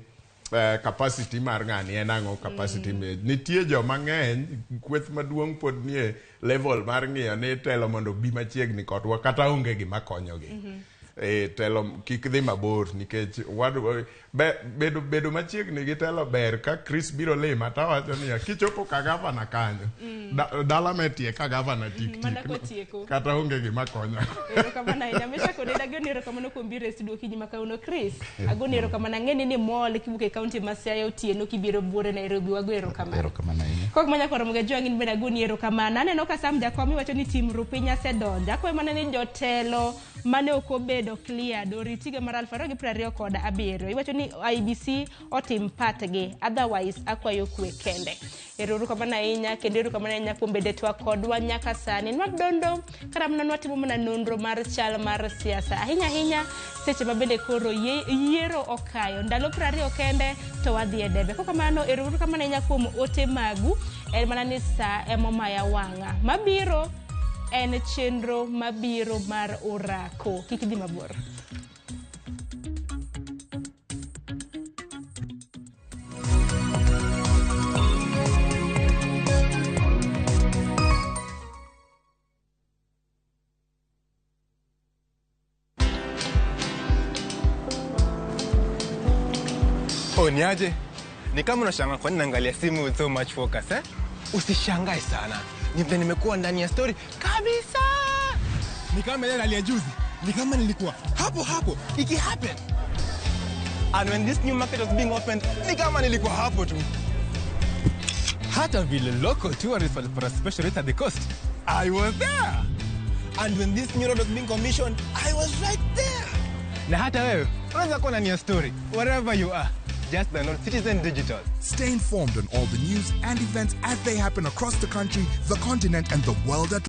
capacity mar ng'ani en ang'o capacity. Nitie joma ng'eny kweth maduong' pod nie level mar ng'iyo ni telo mondo bi machiegni kodwa kata onge gima konyogi. Telo kik dhi mabor nikech bedo machiegni gi telo ber. Ka Chris biro lima tawacho ni kichopo ka gavana kanyo dala metie ka gavana tik kata onge gima konyo. Erokamano ahinya. Meshak Odeda agoni erokamano kuom biro e studio kinyi ma kawuono. Chris agoni erokamano. Ang'eni ni mol kiwuok e county ma Siaya otieno kibiro buore Nairobi. Wago erokamano. Erokamano ahinya. Kok manya koro Ramogi jwang'in bende agoni erokamano. Aneno ka Sam Jakom iwacho ni tim ru piny asedonjo. Akwayo mana ni jotelo mane ok obedo clear do ritiga mar 2027. Iwacho ni IBC otim patgi, otherwise akwayo kwe kende. Erokamano ahinya kendo erokamano ahinya kuom bedo twa kodwa nyaka sani. Nwadondo karamna nwatimo mana nonro mar chal mar siasa. Ahinya seche ma bende koro yiero okayo ndalo 20 kende to wadhi e debe. Kokamano erokamano ahinya kuom ote magu. En mana ni sa emomaya wang'a. Mabiro en chenro mabiro mar orako. Kik dhi mabor. Niaje? Ni kama unashangaa kwa nini naangalia simu with so much focus eh? Usishangae sana. Nimekuwa ndani ya story kabisa. Ni kama ile hali ya juzi. Ni kama nilikuwa hapo iki happen. And when this new market was being opened, ni kama nilikuwa hapo tu. Hata vile local tourists for a special rate at the coast, I was there. And when this new road was being commissioned, I was right there. Na hata wewe unaweza kuwa ndani ya story wherever you are. Just download Citizen Digital. Stay informed on all the news and events as they happen across the country, the continent, and the world at